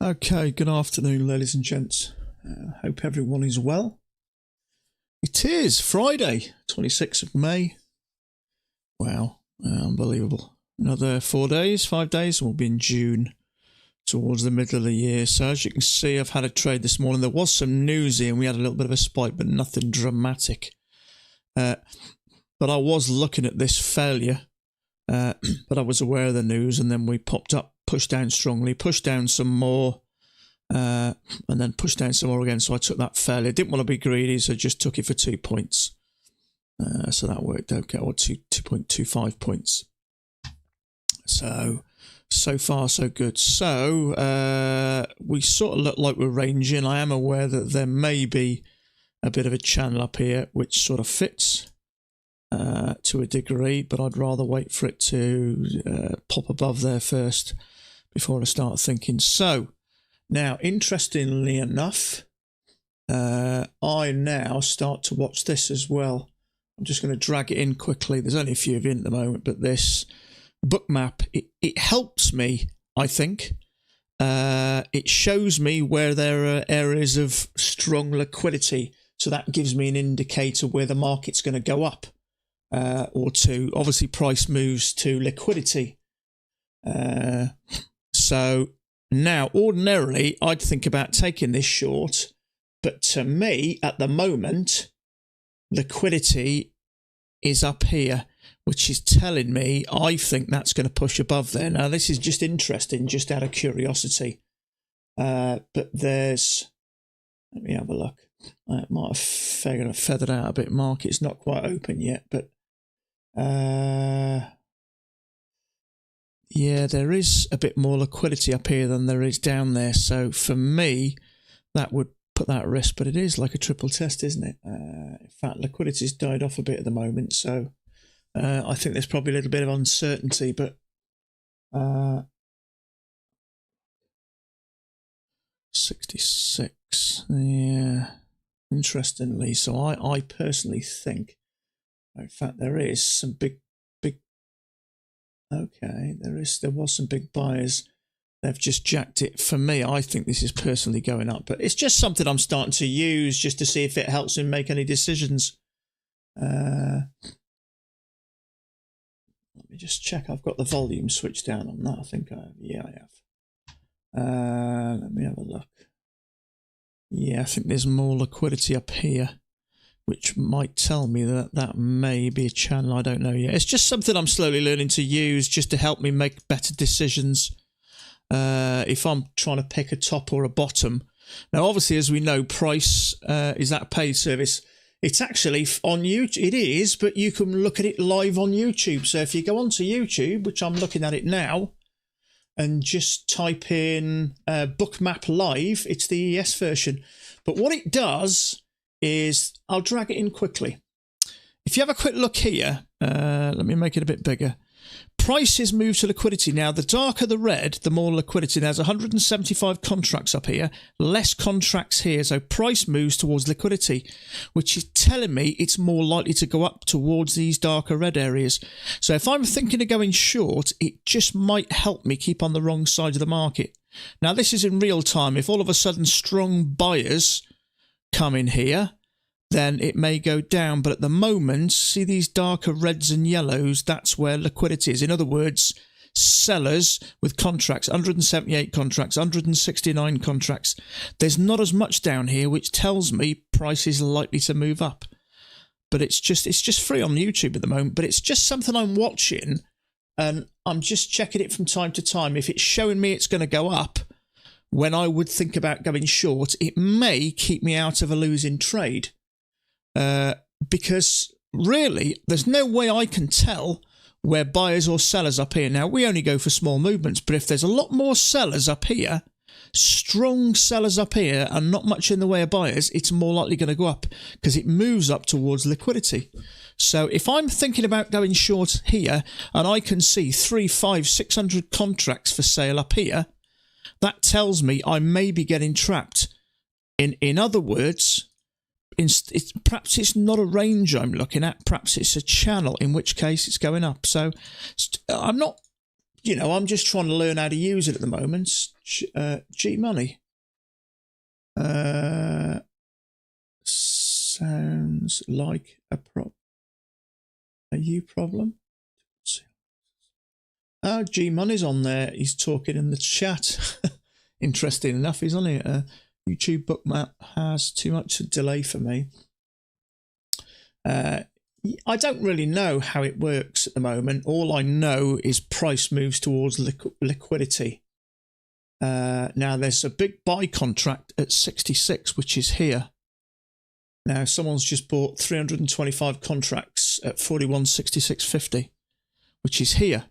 Okay, good afternoon, ladies and gents. Hope everyone is well. It is Friday, 26th of May. Wow, unbelievable. Another 5 days, and we'll be in June, towards the middle of the year. So as you can see, I've had a trade this morning. There was some news here, and we had a little bit of a spike, but nothing dramatic. But I was looking at this failure, but I was aware of the news, and then we popped up, pushed down strongly, pushed down some more, and then pushed down some more again. So I took that failure. Didn't want to be greedy, so just took it for 2 points. So that worked okay, or 2.25 points. So far so good. So we sort of look like we're ranging. I am aware that there may be a bit of a channel up here which sort of fits to a degree, but I'd rather wait for it to pop above there first before I start thinking. So now, interestingly enough, I now start to watch this as well. I'm just going to drag it in quickly. There's only a few of you in at the moment, but this book map, it helps me, I think. It shows me where there are areas of strong liquidity. So that gives me an indicator where the market's going to go up or to. Obviously, price moves to liquidity. So now, ordinarily, I'd think about taking this short. But to me, at the moment, liquidity is up here, which is telling me I think that's going to push above there. Now, this is just interesting, just out of curiosity. But there's, let me have a look. I might have feathered out a bit. Market's not quite open yet, but yeah, there is a bit more liquidity up here than there is down there. So for me, that would put that at risk, but it is like a triple test, isn't it? In fact, liquidity's died off a bit at the moment, so I think there's probably a little bit of uncertainty, but 66, yeah, interestingly. So I personally think, in fact, there is some big, okay, there was some big buyers. They've just jacked it. For me, I think this is personally going up, but it's just something I'm starting to use just to see if it helps me make any decisions. Let me just check. I've got the volume switched down on that. I think I have. Yeah, I have. Let me have a look. Yeah, I think there's more liquidity up here, which might tell me that that may be a channel. I don't know yet. It's just something I'm slowly learning to use just to help me make better decisions. If I'm trying to pick a top or a bottom. Now, obviously, as we know, price is that paid service. It's actually on YouTube. It is, but you can look at it live on YouTube. So if you go onto YouTube, which I'm looking at it now, and just type in Bookmap Live, it's the ES version. But what it does is, I'll drag it in quickly. If you have a quick look here, let me make it a bit bigger. Prices move to liquidity. Now, the darker the red, the more liquidity. There's 175 contracts up here, less contracts here. So price moves towards liquidity, which is telling me it's more likely to go up towards these darker red areas. So if I'm thinking of going short, it just might help me keep on the wrong side of the market. Now, this is in real time. If all of a sudden strong buyers come in here, then it may go down. But at the moment, see these darker reds and yellows, that's where liquidity is. In other words, sellers with contracts, 178 contracts, 169 contracts. There's not as much down here, which tells me price is likely to move up. But it's just free on YouTube at the moment, but it's just something I'm watching, and I'm just checking it from time to time. If it's showing me it's going to go up, when I would think about going short, it may keep me out of a losing trade. Because really, there's no way I can tell where buyers or sellers up here. Now, we only go for small movements, but if there's a lot more sellers up here, strong sellers up here, and not much in the way of buyers, it's more likely going to go up because it moves up towards liquidity. So if I'm thinking about going short here, and I can see 300, 500, 600 contracts for sale up here, that tells me I may be getting trapped. In other words, perhaps it's not a range I'm looking at, perhaps it's a channel, in which case it's going up. So I'm not you know, I'm just trying to learn how to use it at the moment. G Money. Sounds like a problem. Oh, G Money's on there. He's talking in the chat. Interesting enough, he's on it. YouTube bookmap has too much delay for me. I don't really know how it works at the moment. All I know is price moves towards liquidity. Now, there's a big buy contract at 66, which is here. Now, someone's just bought 325 contracts at 41.6650, which is here.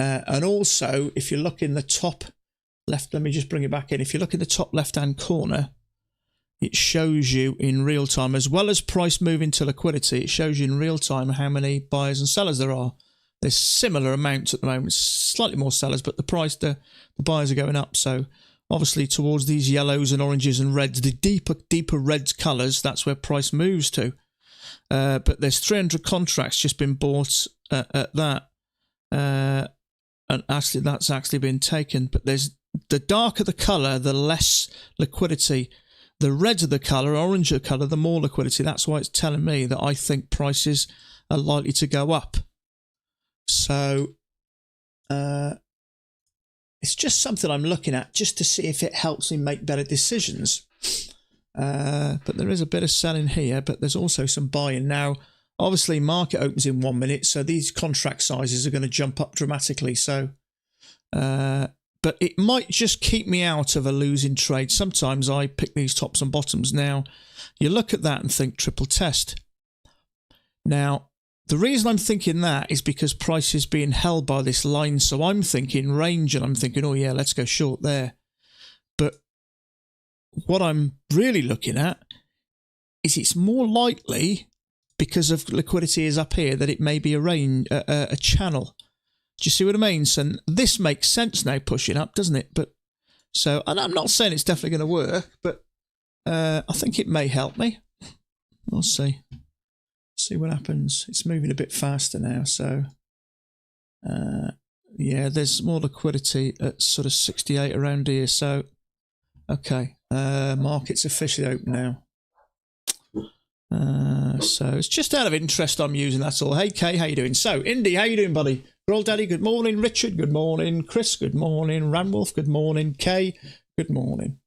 And also, if you look in the top left, let me just bring it back in. If you look in the top left-hand corner, it shows you in real time, as well as price moving to liquidity, it shows you in real time how many buyers and sellers there are. There's similar amounts at the moment, slightly more sellers, but the buyers are going up. So obviously towards these yellows and oranges and reds, the deeper red colours, that's where price moves to. But there's 300 contracts just been bought at that. And actually that's actually been taken. But there's the darker the colour, the less liquidity. The redder the colour, oranger colour, the more liquidity. That's why it's telling me that I think prices are likely to go up. So it's just something I'm looking at just to see if it helps me make better decisions. But there is a bit of selling here, but there's also some buying. Now, obviously, market opens in 1 minute, so these contract sizes are going to jump up dramatically. So, but it might just keep me out of a losing trade. Sometimes I pick these tops and bottoms. Now, you look at that and think triple test. Now, the reason I'm thinking that is because price is being held by this line. So I'm thinking range and I'm thinking, oh yeah, let's go short there. But what I'm really looking at is it's more likely, because of liquidity is up here, that it may be a channel. Do you see what I mean? So this makes sense now pushing up, doesn't it? But so, and I'm not saying it's definitely going to work, but I think it may help me. We'll see. See what happens. It's moving a bit faster now, so yeah, there's more liquidity at sort of 68 around here. So okay, market's officially open now. So it's just out of interest I'm using, that's all. Hey Kay, how you doing? So Indy, how you doing, buddy? Roll Daddy, good morning. Richard, good morning. Chris, good morning. Ranwolf, good morning. Kay, good morning.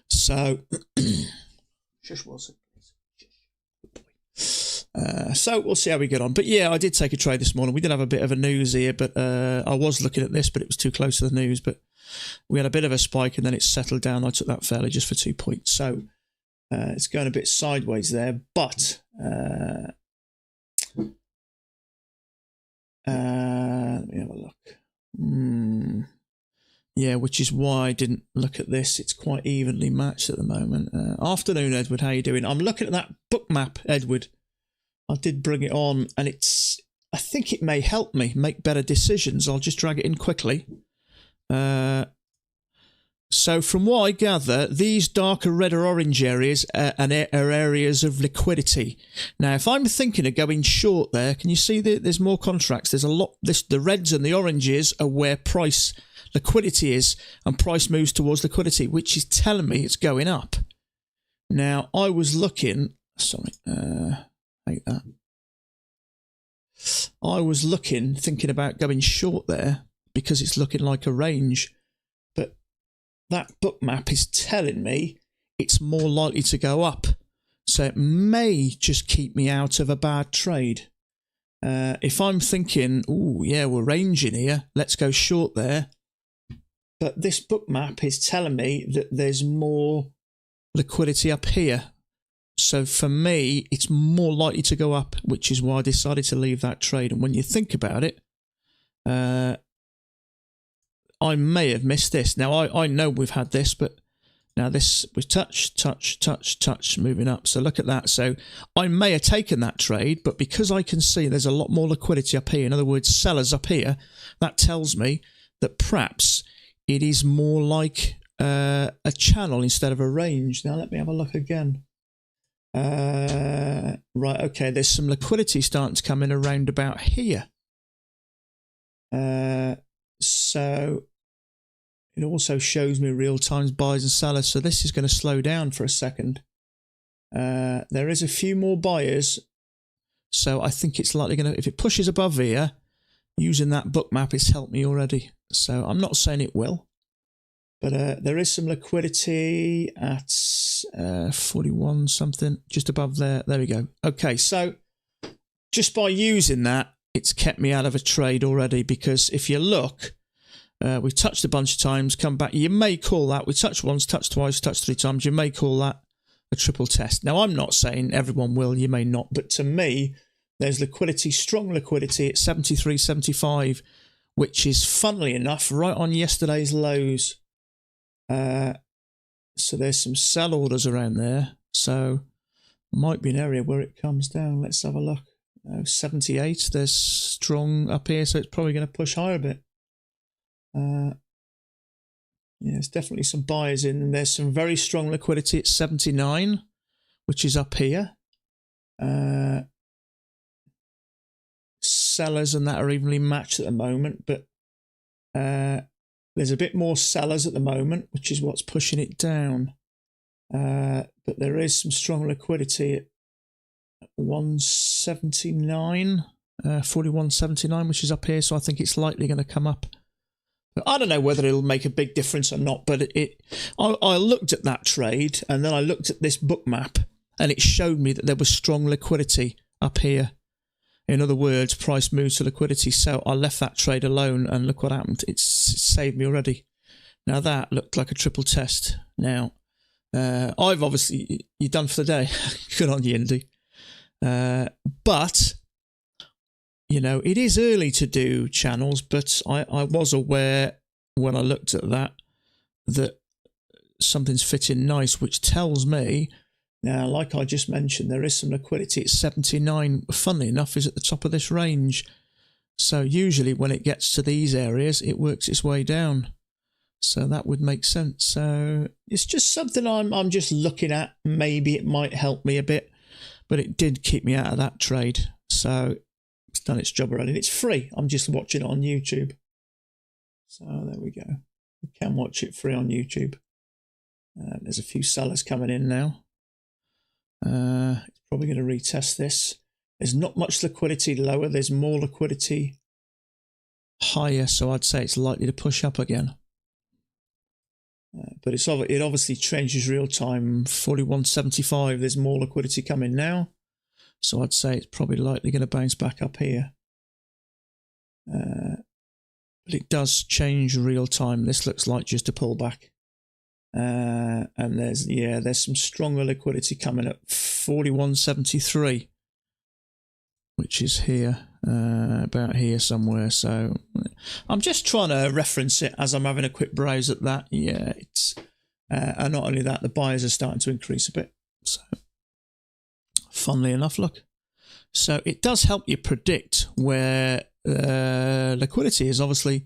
So shush, Wilson. So we'll see how we get on. But yeah, I did take a trade this morning. We did have a bit of a news here, but I was looking at this, but it was too close to the news. But we had a bit of a spike and then it settled down. I took that fairly just for 2 points. So it's going a bit sideways there, but let me have a look. Yeah, which is why I didn't look at this. It's quite evenly matched at the moment. Afternoon, Edward. How you doing? I'm looking at that book map, Edward. I did bring it on, and I think it may help me make better decisions. I'll just drag it in quickly. So from what I gather, these darker red or orange areas are areas of liquidity. Now, if I'm thinking of going short there, can you see that there's more contracts? There's a lot. The reds and the oranges are where price liquidity is, and price moves towards liquidity, which is telling me it's going up. Now, I was looking. Sorry, hate that. I was thinking about going short there because it's looking like a range. That book map is telling me it's more likely to go up. So it may just keep me out of a bad trade. If I'm thinking, oh yeah, we're ranging here, let's go short there. But this book map is telling me that there's more liquidity up here. So for me, it's more likely to go up, which is why I decided to leave that trade. And when you think about it, I may have missed this. Now, I know we've had this, but now this was touch, moving up. So look at that. So I may have taken that trade, but because I can see there's a lot more liquidity up here, in other words, sellers up here, that tells me that perhaps it is more like a channel instead of a range. Now, let me have a look again. Right, okay, there's some liquidity starting to come in around about here. So it also shows me real-time buyers and sellers. So this is going to slow down for a second. There is a few more buyers. So I think it's likely going to, if it pushes above here, using that book map, it's helped me already. So I'm not saying it will. But there is some liquidity at 41 something, just above there. There we go. Okay, so just by using that, it's kept me out of a trade already, because if you look, we've touched a bunch of times, come back. You may call that, we touched once, touched twice, touched 3 times. You may call that a triple test. Now, I'm not saying everyone will, you may not. But to me, there's liquidity, strong liquidity at 73.75, which is, funnily enough, right on yesterday's lows. So there's some sell orders around there. So might be an area where it comes down. Let's have a look. 78, there's strong up here, so it's probably going to push higher a bit. Yeah, there's definitely some buyers in, and there's some very strong liquidity at 79, which is up here. Sellers and that are evenly matched at the moment, but there's a bit more sellers at the moment, which is what's pushing it down. But there is some strong liquidity at 179, 41.79, which is up here, so I think it's likely going to come up. But I don't know whether it'll make a big difference or not, but I looked at that trade, and then I looked at this book map, and it showed me that there was strong liquidity up here. In other words, price moves to liquidity, so I left that trade alone, and look what happened. It's saved me already. Now that looked like a triple test. Now, I've obviously, you're done for the day. Good on you, Indy. But, you know, it is early to do channels, but I was aware when I looked at that something's fitting nice, which tells me, now, like I just mentioned, there is some liquidity at 79, funnily enough, is at the top of this range. So usually when it gets to these areas, it works its way down. So that would make sense. So it's just something I'm just looking at. Maybe it might help me a bit, but it did keep me out of that trade. So it's done its job already. It's free. I'm just watching it on YouTube. So there we go. You can watch it free on YouTube. There's a few sellers coming in now. It's probably going to retest this. There's not much liquidity lower. There's more liquidity higher, so I'd say it's likely to push up again. But it obviously changes real time. 41.75. There's more liquidity coming now, so I'd say it's probably likely going to bounce back up here. But it does change real time. This looks like just a pullback. And there's some stronger liquidity coming at 41.73, which is here, about here somewhere. So I'm just trying to reference it as I'm having a quick browse at that. Yeah, it's and not only that, the buyers are starting to increase a bit. So funnily enough, look. So it does help you predict where liquidity is. Obviously,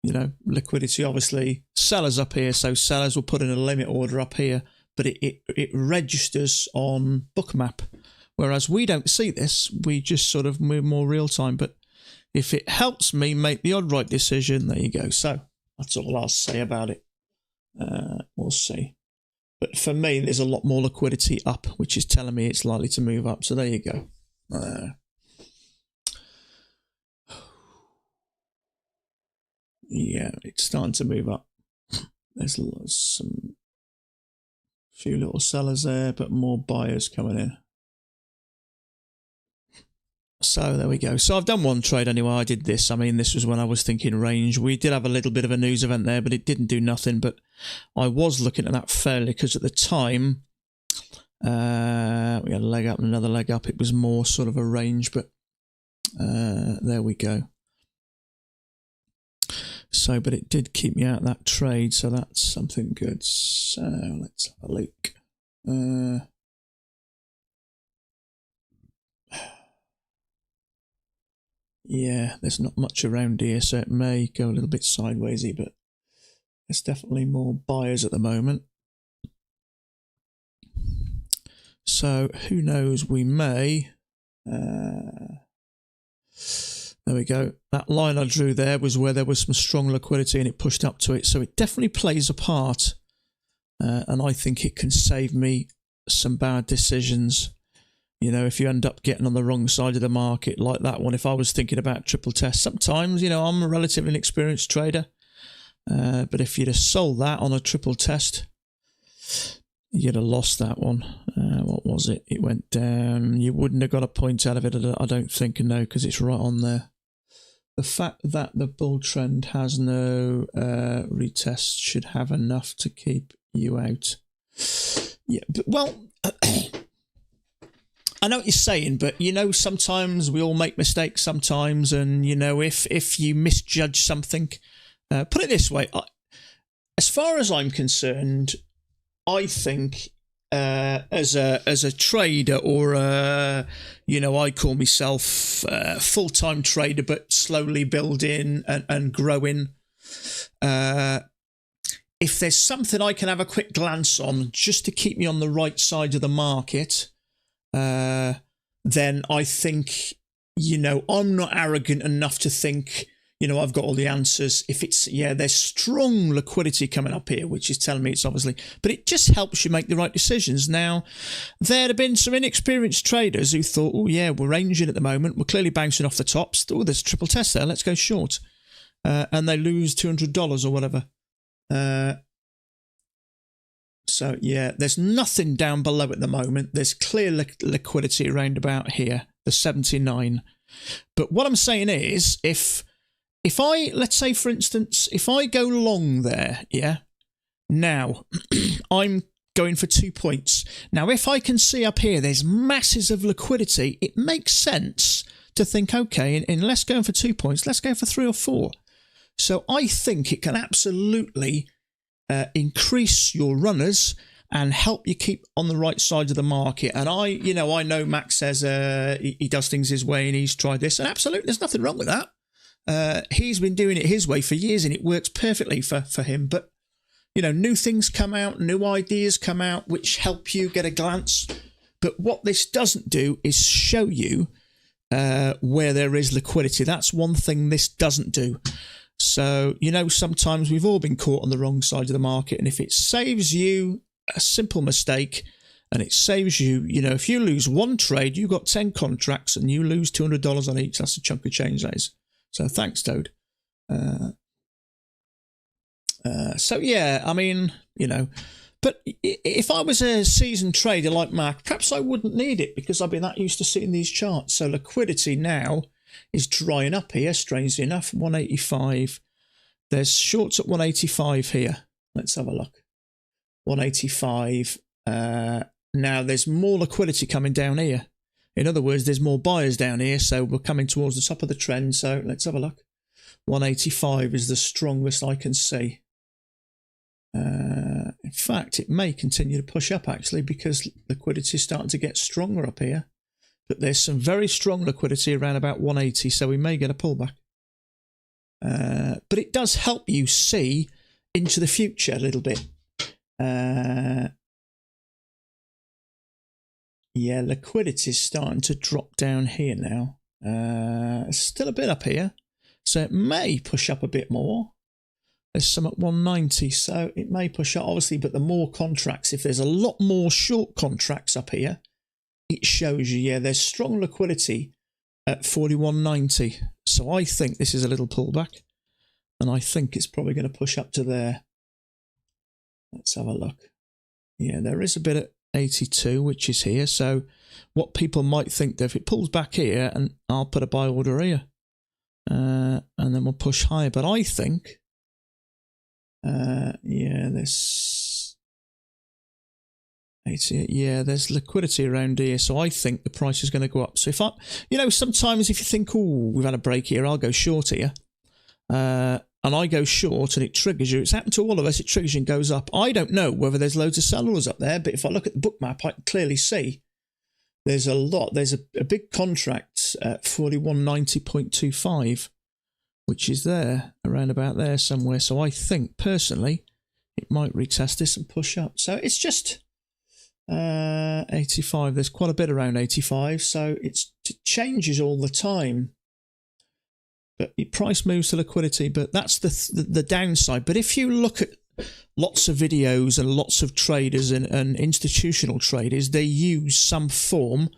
you know, liquidity, obviously, sellers up here, so sellers will put in a limit order up here, but it registers on Bookmap, whereas we don't see this. We just sort of move more real time, but if it helps me make the odd right decision, there you go. So that's all I'll say about it. We'll see. But for me, there's a lot more liquidity up, which is telling me it's likely to move up. So there you go. Yeah, it's starting to move up. There's some few little sellers there, but more buyers coming in. So there we go. So I've done one trade anyway. I did this. I mean, this was when I was thinking range. We did have a little bit of a news event there, but it didn't do nothing. But I was looking at that fairly, because at the time, we had a leg up and another leg up. It was more sort of a range, but there we go. So, but it did keep me out of that trade, so that's something good. So let's have a look. Yeah, there's not much around here, so it may go a little bit sidewaysy, but there's definitely more buyers at the moment. So who knows, we may There we go. That line I drew there was where there was some strong liquidity and it pushed up to it. So it definitely plays a part. And I think it can save me some bad decisions. You know, if you end up getting on the wrong side of the market like that one, if I was thinking about triple test, sometimes, you know, I'm a relatively inexperienced trader. But if you'd have sold that on a triple test, you'd have lost that one. What was it? It went down. You wouldn't have got a point out of it, I don't think, no, because it's right on there. The fact that the bull trend has no retest should have enough to keep you out. Yeah, but, well, I know what you're saying, but, you know, sometimes we all make mistakes sometimes, and, you know, if you misjudge something, put it this way, as far as I'm concerned, I think as a trader or you know, I call myself a full-time trader, but slowly building and growing. If there's something I can have a quick glance on just to keep me on the right side of the market, then I think, you know, I'm not arrogant enough to think, you know, I've got all the answers. If it's, yeah, there's strong liquidity coming up here, which is telling me it's obviously, but it just helps you make the right decisions. Now, there have been some inexperienced traders who thought, oh yeah, we're ranging at the moment. We're clearly bouncing off the tops. Oh, there's a triple test there. Let's go short. And they lose $200 or whatever. So yeah, there's nothing down below at the moment. There's clear liquidity around about here, the 79. But what I'm saying is, if I, let's say for instance, if I go long there, yeah, now I'm going for 2 points. Now, if I can see up here, there's masses of liquidity, it makes sense to think, okay, in less going for 2 points, let's go for 3 or 4. So I think it can absolutely increase your runners and help you keep on the right side of the market. And I know Max says he does things his way and he's tried this, and absolutely there's nothing wrong with that. He's been doing it his way for years and it works perfectly for him. But, you know, new things come out, new ideas come out, which help you get a glance. But what this doesn't do is show you where there is liquidity. That's one thing this doesn't do. So, you know, sometimes we've all been caught on the wrong side of the market. And if it saves you a simple mistake and it saves you, you know, if you lose one trade, you've got 10 contracts and you lose $200 on each, that's a chunk of change, that is. So thanks, Toad. So, yeah, I mean, you know, but if I was a seasoned trader like Mark, perhaps I wouldn't need it because I've been that used to seeing these charts. So liquidity now is drying up here, strangely enough, 185. There's shorts at 185 here. Let's have a look. 185. Now there's more liquidity coming down here. In other words, there's more buyers down here, so we're coming towards the top of the trend. So let's have a look. 185 is the strongest I can see. In fact, it may continue to push up actually because liquidity is starting to get stronger up here. But there's some very strong liquidity around about 180, so we may get a pullback. But it does help you see into the future a little bit. Yeah, liquidity is starting to drop down here now. Still a bit up here, so it may push up a bit more. There's some at 190, so it may push up, obviously, but the more contracts, if there's a lot more short contracts up here, it shows you, yeah, there's strong liquidity at 41.90. So I think this is a little pullback, and I think it's probably going to push up to there. Let's have a look. Yeah, there is a bit at 82, which is here. So what people might think that if it pulls back here, and I'll put a buy order here, and then we'll push higher. But I think, yeah, this 88, yeah, there's liquidity around here. So I think the price is going to go up. So if I, you know, sometimes if you think, oh, we've had a break here, I'll go short here. And I go short and it triggers you. It's happened to all of us. It triggers you and goes up. I don't know whether there's loads of sellers up there, but if I look at the book map, I can clearly see there's a lot. There's a big contract at 4190.25, which is there, around about there somewhere. So I think, personally, it might retest this and push up. So it's just 85. There's quite a bit around 85, so it changes all the time. But price moves to liquidity, but that's the downside. But if you look at lots of videos and lots of traders and institutional traders, they use some form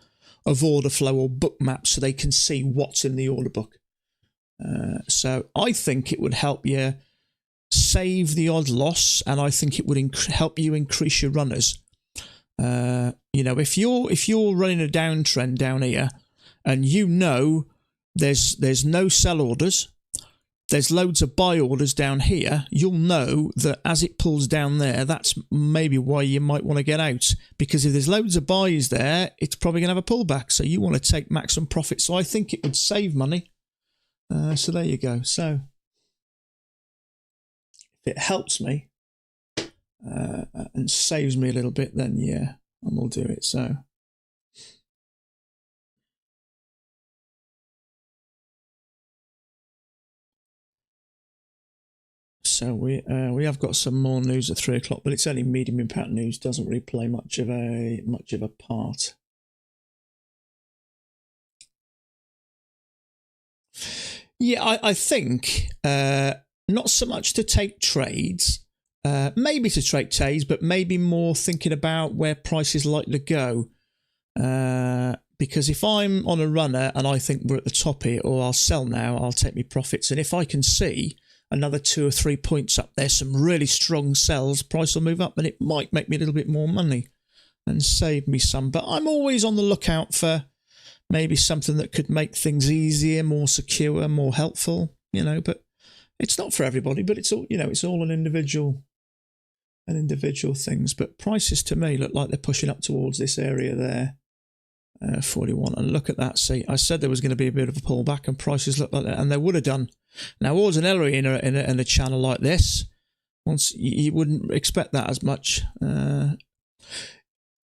of order flow or book map so they can see what's in the order book. So I think it would help you save the odd loss, and I think it would help you increase your runners. You know, if you're running a downtrend down here, and you know there's no sell orders, there's loads of buy orders down here, you'll know that as it pulls down there, that's maybe why you might want to get out. Because if there's loads of buys there, it's probably going to have a pullback. So you want to take maximum profit. So I think it would save money. So there you go. So if it helps me and saves me a little bit, then yeah, and we'll do it. So we have got some more news at 3 o'clock, but it's only medium impact news. Doesn't really play much of a part. Yeah, I think not so much to take trades, maybe to take trades, but maybe more thinking about where price is likely to go. Because if I'm on a runner and I think we're at the top here, or I'll sell now, I'll take my profits, and if I can see another 2 or 3 points up there, some really strong sells, price will move up, and it might make me a little bit more money and save me some. But I'm always on the lookout for maybe something that could make things easier, more secure, more helpful, you know. But it's not for everybody, but it's all, you know, it's all an individual things. But prices to me look like they're pushing up towards this area there, 41. And look at that. See, I said there was going to be a bit of a pullback, and prices look like that, and they would have done. Now, ordinarily in a channel like this, once you wouldn't expect that as much.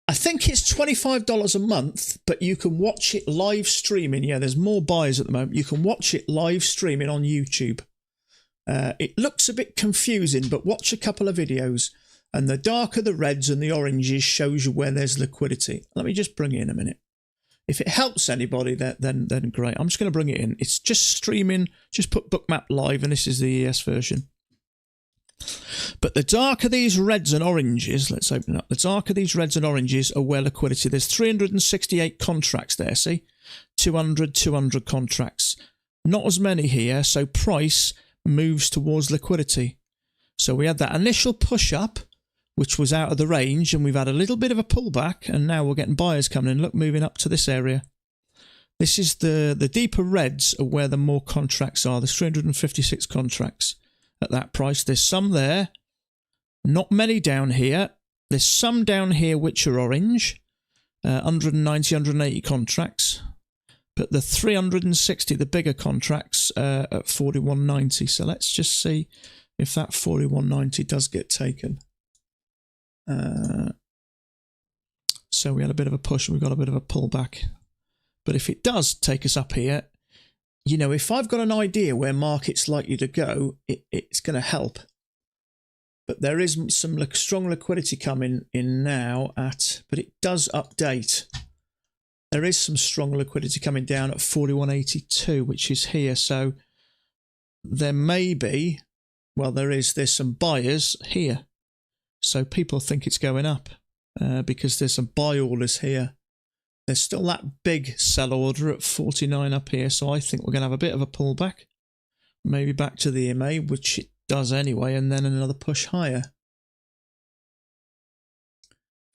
I think it's $25 a month, but you can watch it live streaming. Yeah, there's more buyers at the moment. You can watch it live streaming on YouTube. It looks a bit confusing, but watch a couple of videos, and the darker the reds and the oranges shows you where there's liquidity. Let me just bring it in a minute. If it helps anybody, then great. I'm just going to bring it in. It's just streaming. Just put Bookmap live, and this is the ES version. But the darker these reds and oranges, let's open it up. The darker these reds and oranges are where liquidity. There's 368 contracts there, see? 200 contracts. Not as many here, so price moves towards liquidity. So we had that initial push up, which was out of the range, and we've had a little bit of a pullback, and now we're getting buyers coming in. Look, moving up to this area. This is the deeper reds are where the more contracts are. There's 356 contracts at that price. There's some there, not many down here. There's some down here which are orange, 190, 180 contracts. But the 360, the bigger contracts, at 41.90. So let's just see if that 41.90 does get taken. So we had a bit of a push and we got a bit of a pullback. But if it does take us up here, you know, if I've got an idea where market's likely to go, it's going to help. But there is some strong liquidity coming in now but it does update. There is some strong liquidity coming down at 41.82, which is here. So there may be, well, there's some buyers here. So people think it's going up because there's some buy orders here. There's still that big sell order at 49 up here. So I think we're going to have a bit of a pullback. Maybe back to the EMA, which it does anyway, and then another push higher.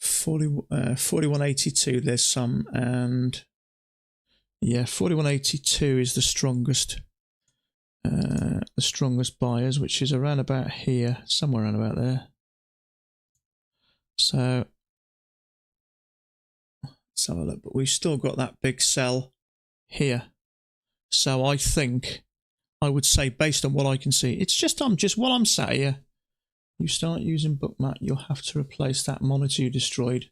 41.82 there's some, and yeah, 41.82 is the strongest buyers, which is around about here, somewhere around about there. So let's have a look, but we've still got that big sell here. So I think I would say, based on what I can see, it's just while I'm sat here, you start using Bookmap, you'll have to replace that monitor you destroyed.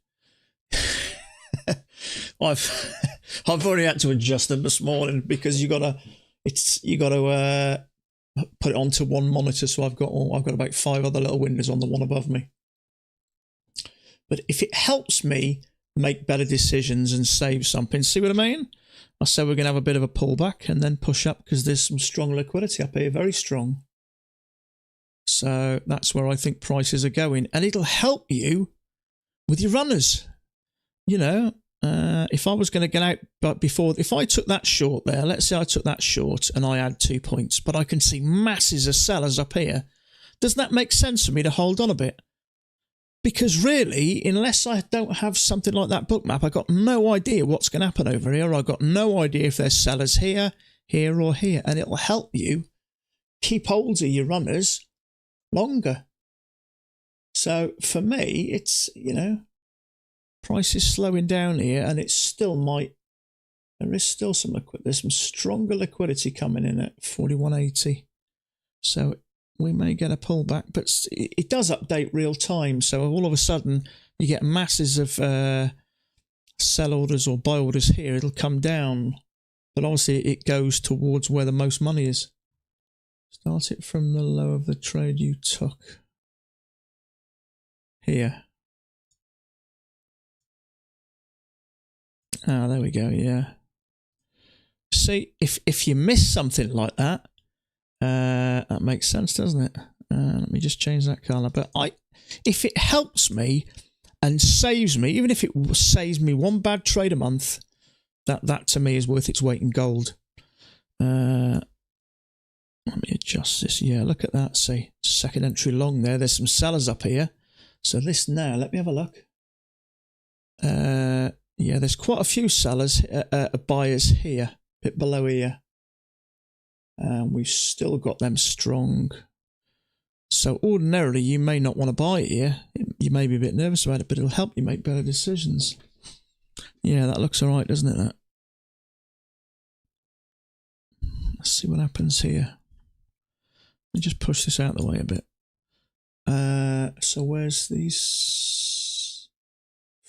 I've already had to adjust them this morning because you gotta put it onto one monitor. So I've got about 5 other little windows on the one above me. But if it helps me make better decisions and save something, see what I mean? I said we're going to have a bit of a pullback and then push up because there's some strong liquidity up here, very strong. So that's where I think prices are going, and it'll help you with your runners. You know, if I was going to get out, but before, if I took that short there, let's say I took that short and I had 2 points, but I can see masses of sellers up here. Does that make sense for me to hold on a bit? Because really, unless I don't have something like that book map, I've got no idea what's going to happen over here. I've got no idea if there's sellers here, here or here. And it'll help you keep hold of your runners longer. So for me, it's, you know, price is slowing down here and it still might, there is still some liquidity. There's some stronger liquidity coming in at 41.80. So we may get a pullback, but it does update real time. So all of a sudden you get masses of sell orders or buy orders here. It'll come down, but obviously it goes towards where the most money is. Start it from the low of the trade you took here. Ah, there we go. Yeah. See, if you miss something like that, that makes sense, doesn't it? Let me just change that color. But if it helps me and saves me, even if it saves me one bad trade a month, that to me is worth its weight in gold. Let me adjust this. Yeah, look at that. See, second entry long there. There's some sellers up here. So this now, let me have a look. Yeah, there's quite a few sellers, buyers here, a bit below here. We've still got them strong. So ordinarily, you may not want to buy it here. You may be a bit nervous about it, but it'll help you make better decisions. Yeah, that looks all right, doesn't it? That. Let's see what happens here. Let me just push this out of the way a bit. So where's these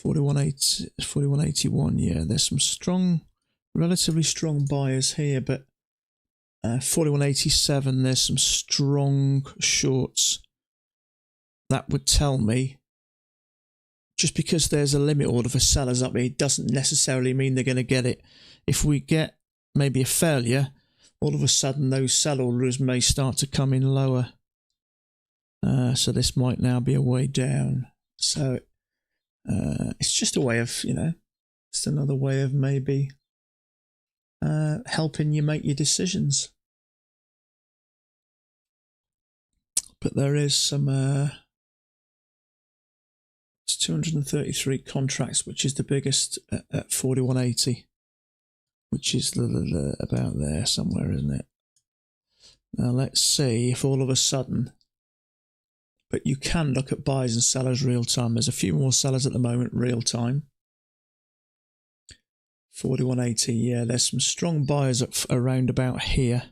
41.81? Yeah, there's some strong, relatively strong buyers here, but 41.87, there's some strong shorts. That would tell me, just because there's a limit order for sellers up here, doesn't necessarily mean they're going to get it. If we get maybe a failure, all of a sudden those sell orders may start to come in lower. So this might now be a way down. So it's just a way of, you know, just another way of maybe helping you make your decisions. But there is some it's 233 contracts, which is the biggest at 41.80, which is about there somewhere, isn't it? Now let's see if all of a sudden, but you can look at buyers and sellers real time. There's a few more sellers at the moment real time. 41.80, yeah, there's some strong buyers at around about here.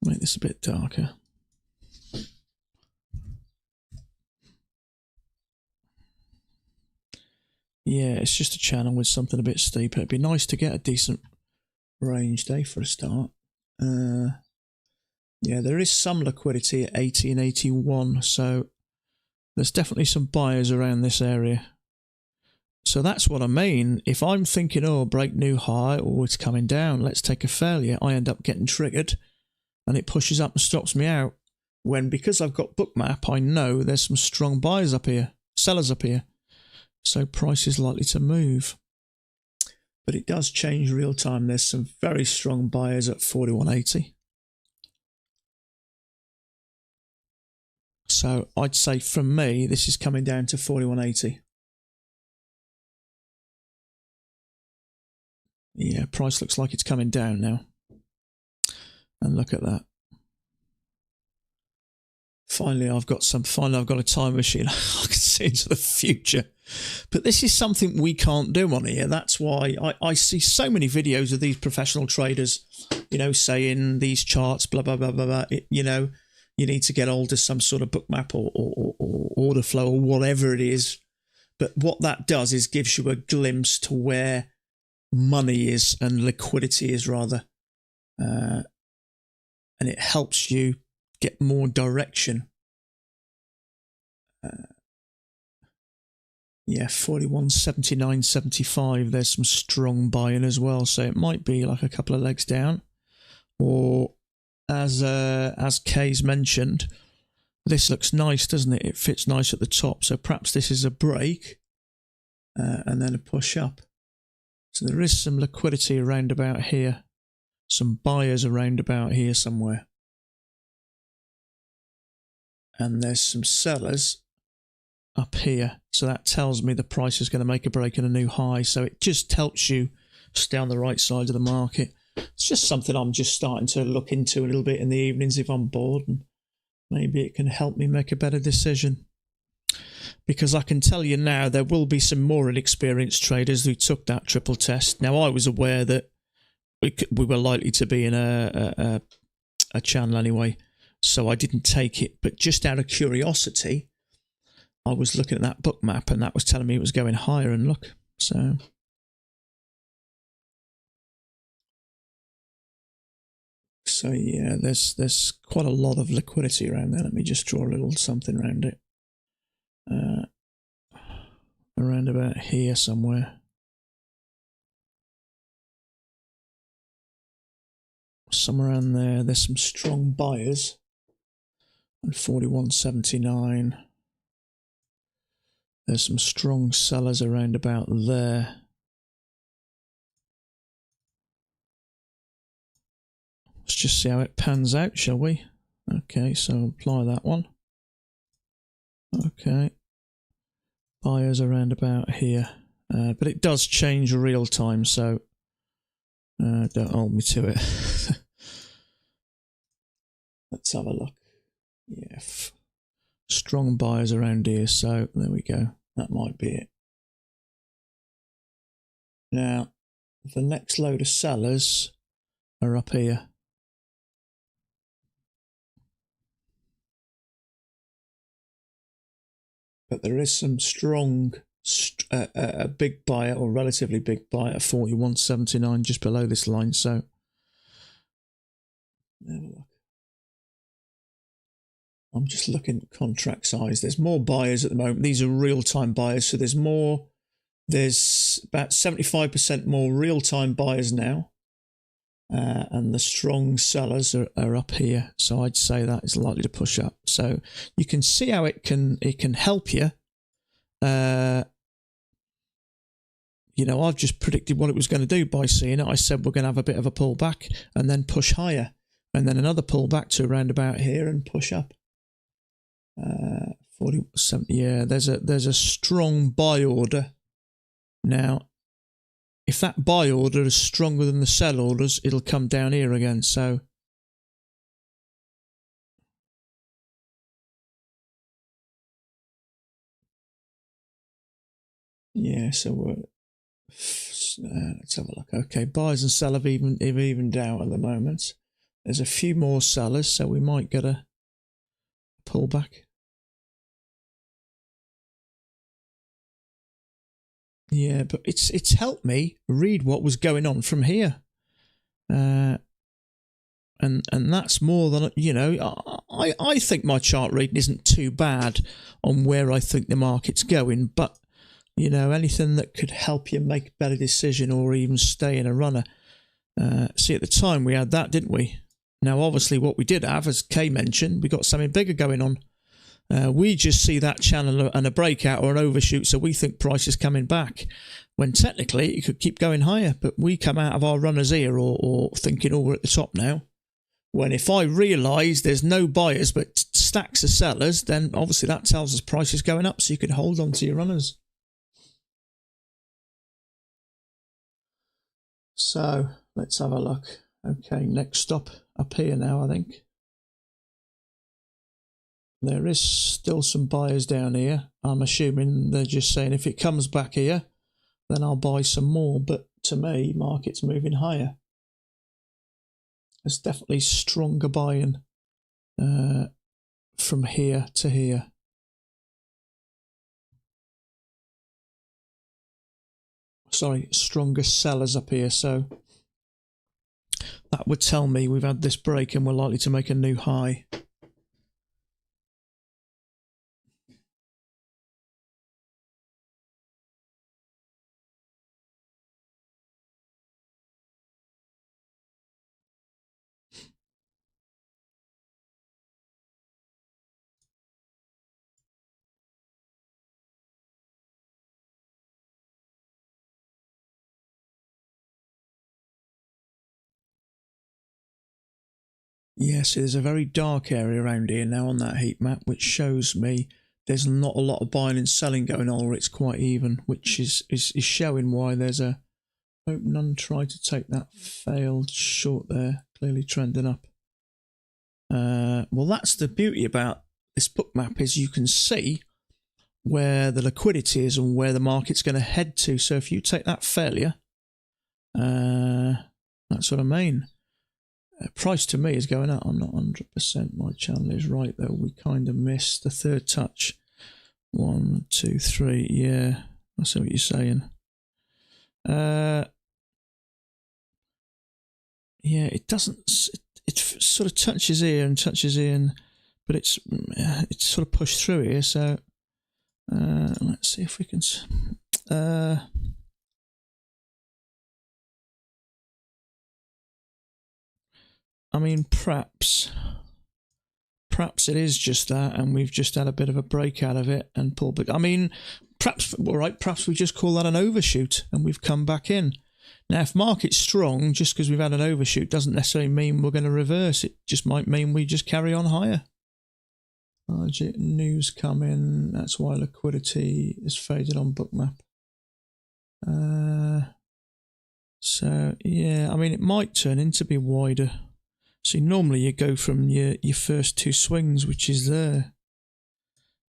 Make this a bit darker. Yeah, it's just a channel with something a bit steeper. It'd be nice to get a decent range day for a start. Yeah, there is some liquidity at 80 and 81, so there's definitely some buyers around this area. So that's what I mean. If I'm thinking, oh, break new high, or it's coming down, let's take a failure, I end up getting triggered and it pushes up and stops me out. When, because I've got bookmap, I know there's some strong buyers up here, sellers up here. So price is likely to move. But it does change real time. There's some very strong buyers at 41.80. So I'd say from me, this is coming down to 41.80. Yeah, price looks like it's coming down now. And look at that. Finally, I've got a time machine. I can see into the future. But this is something we can't do on here. That's why I see so many videos of these professional traders, you know, saying these charts, blah, blah, blah, blah, blah. You know, you need to get hold of some sort of book map or order flow or whatever it is. But what that does is gives you a glimpse to where money is and liquidity is, rather. And it helps you get more direction. Yeah, 41.79.75. There's some strong buying as well, so it might be like a couple of legs down, or as Kay's mentioned, this looks nice, doesn't it? It fits nice at the top, so perhaps this is a break and then a push up. So there is some liquidity around about here, some buyers around about here somewhere, and there's some sellers up here. So that tells me the price is going to make a break and a new high. So it just helps you stay on the right side of the market. It's just something I'm just starting to look into a little bit in the evenings if I'm bored, and maybe it can help me make a better decision. Because I can tell you now, there will be some more inexperienced traders who took that triple test. Now, I was aware that we were likely to be in a channel anyway, so I didn't take it. But just out of curiosity, I was looking at that book map, and that was telling me it was going higher, and look, so... So yeah, there's quite a lot of liquidity around there. Let me just draw a little something around it. Around about here somewhere. Somewhere around there. There's some strong buyers. And 41.79. There's some strong sellers around about there. Let's just see how it pans out, shall we? Okay, so apply that one. Okay. Buyers around about here. But it does change real time, so don't hold me to it. Let's have a look. Yeah. Strong buyers around here, so there we go. That might be it. Now, the next load of sellers are up here. But there is some strong, a big buyer, or relatively big buyer at 41.79 just below this line. So, have a look. I'm just looking at contract size. There's more buyers at the moment. These are real-time buyers, so there's more. There's about 75% more real-time buyers now. And the strong sellers are up here, so I'd say that is likely to push up. So you can see how it can help you. You know, I've just predicted what it was going to do by seeing it. I said we're going to have a bit of a pullback and then push higher, and then another pullback to around about here and push up. 40%. Yeah, there's a strong buy order now. If that buy order is stronger than the sell orders, it'll come down here again. So, yeah, so let's have a look. Okay, buyers and sellers have evened out at the moment. There's a few more sellers, so we might get a pullback. Yeah, but it's helped me read what was going on from here. And that's more than, you know, I think my chart reading isn't too bad on where I think the market's going, but, you know, anything that could help you make a better decision or even stay in a runner. See, at the time we had that, didn't we? Now, obviously, what we did have, as Kay mentioned, we got something bigger going on. We just see that channel and a breakout or an overshoot, so we think price is coming back, when technically it could keep going higher. But we come out of our runner's ear or thinking, oh, we're at the top now. When if I realise there's no buyers but stacks of sellers, then obviously that tells us price is going up, so you can hold on to your runners. So let's have a look. Okay, next stop up here now, I think. There is still some buyers down here. I'm assuming they're just saying if it comes back here, then I'll buy some more. But to me, market's moving higher. There's definitely stronger buying from here to here. Sorry, stronger sellers up here. So that would tell me we've had this break and we're likely to make a new high. Yeah, so there's a very dark area around here now on that heat map, which shows me there's not a lot of buying and selling going on, or it's quite even, which is showing why there's a... Hope none tried to take that failed short there, clearly trending up. Well, that's the beauty about this book map, is you can see where the liquidity is and where the market's going to head to. So if you take that failure, that's what I mean. Price to me is going up. I'm not 100%. My channel is right though. We kind of missed the third touch. 1, 2, 3. Yeah, I see what you're saying. Yeah, it doesn't. It sort of touches here and touches in, but it's sort of pushed through here. So let's see if we can. I mean, perhaps it is just that, and we've just had a bit of a break out of it and pulled back. I mean, perhaps, all right, perhaps we just call that an overshoot and we've come back in. Now, if market's strong, just because we've had an overshoot doesn't necessarily mean we're going to reverse. It just might mean we just carry on higher. Legit news coming. That's why liquidity is faded on bookmap. So, yeah, I mean, it might turn into be wider. See, normally you go from your first two swings, which is there.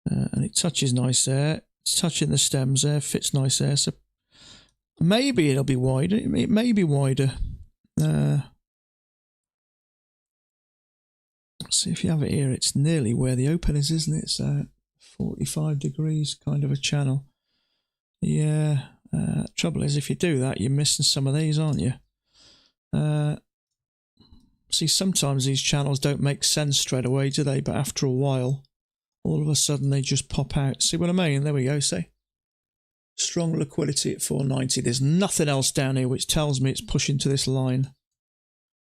And it touches nice there. It's touching the stems there, fits nice there. So maybe it'll be wider. It may be wider. Let's see if you have it here. It's nearly where the open is, isn't it? It's 45 degrees kind of a channel. Yeah. Trouble is, if you do that, you're missing some of these, aren't you? See, sometimes these channels don't make sense straight away, do they? But after a while, all of a sudden they just pop out. See what I mean? There we go, see? Strong liquidity at 490. There's nothing else down here which tells me it's pushing to this line.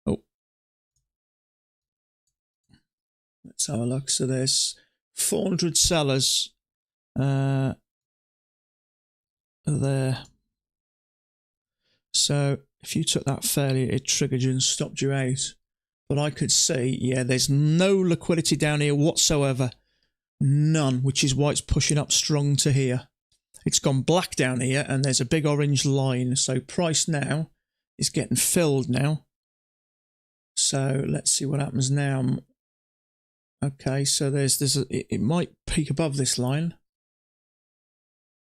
Oh. Let's have a look. So there's 400 sellers there. So if you took that failure, it triggered you and stopped you out. But I could see, yeah, there's no liquidity down here whatsoever. None, which is why it's pushing up strong to here. It's gone black down here and there's a big orange line. So price now is getting filled now. So let's see what happens now. Okay, so it might peak above this line.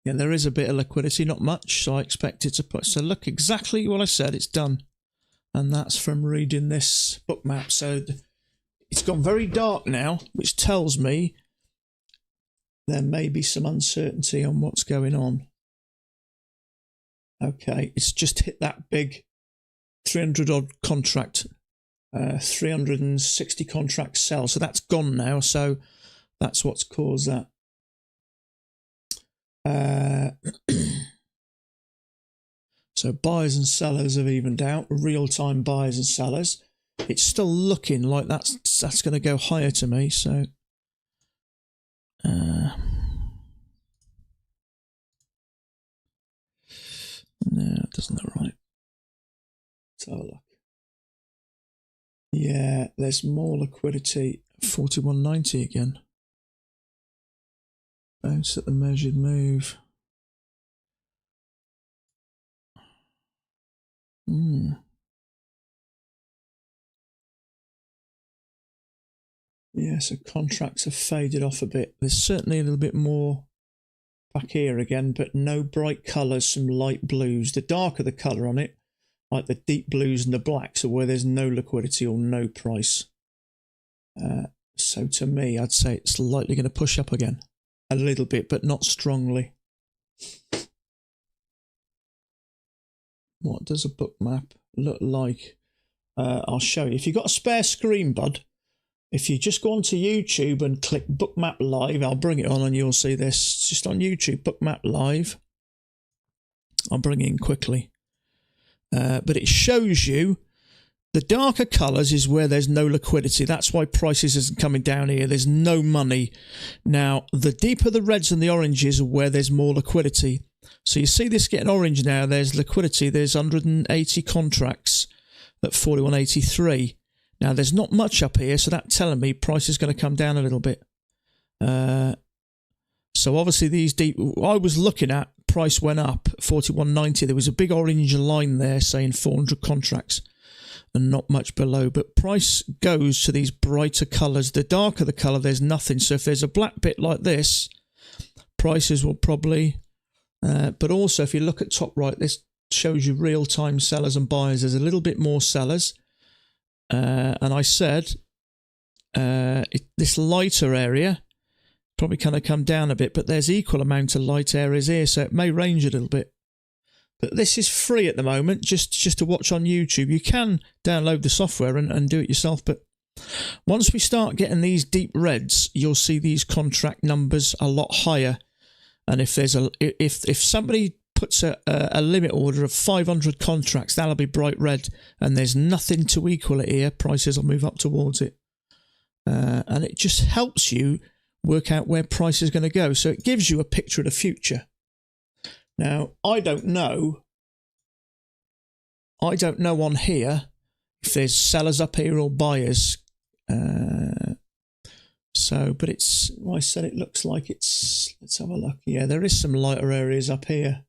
Yeah, there is a bit of liquidity, not much, so I expect it to put. So look, exactly what I said, it's done. And that's from reading this book map. So it's gone very dark now, which tells me there may be some uncertainty on what's going on. Okay, it's just hit that big 300 odd contract, 360 contract sell. So that's gone now. So that's what's caused that. So buyers and sellers have evened out, real-time buyers and sellers. It's still looking like that's going to go higher to me. So no, it doesn't look right. Let's have a look. Yeah, there's more liquidity. 41.90 again. Bounce at the measured move. Yeah, so contracts have faded off a bit. There's certainly a little bit more back here again, but no bright colours, some light blues. The darker the colour on it, like the deep blues and the blacks, are where there's no liquidity or no price. So to me, I'd say it's likely going to push up again. A little bit, but not strongly. What does a book map look like? I'll show you. If you've got a spare screen, bud, if you just go onto YouTube and click Bookmap Live, I'll bring it on and you'll see this. It's just on YouTube, Bookmap Live. I'll bring it in quickly. But it shows you the darker colours is where there's no liquidity. That's why prices isn't coming down here. There's no money. Now, the deeper the reds and the oranges are where there's more liquidity. So you see this getting orange now. There's liquidity. There's 180 contracts at 41.83. Now, there's not much up here, so that's telling me price is going to come down a little bit. So obviously these deep, I was looking at, price went up 41.90. There was a big orange line there saying 400 contracts and not much below. But price goes to these brighter colours. The darker the colour, there's nothing. So if there's a black bit like this, prices will probably... but also, if you look at top right, this shows you real-time sellers and buyers. There's a little bit more sellers. And I said this lighter area probably kind of come down a bit, but there's equal amount of light areas here, so it may range a little bit. But this is free at the moment, just to watch on YouTube. You can download the software and do it yourself, but once we start getting these deep reds, you'll see these contract numbers a lot higher. And if there's if somebody puts a limit order of 500 contracts, that'll be bright red, and there's nothing to equal it here. Prices will move up towards it, and it just helps you work out where price is going to go. So it gives you a picture of the future. Now, I don't know on here if there's sellers up here or buyers. But it's, well, I said it looks like it's, let's have a look. Yeah, there is some lighter areas up here.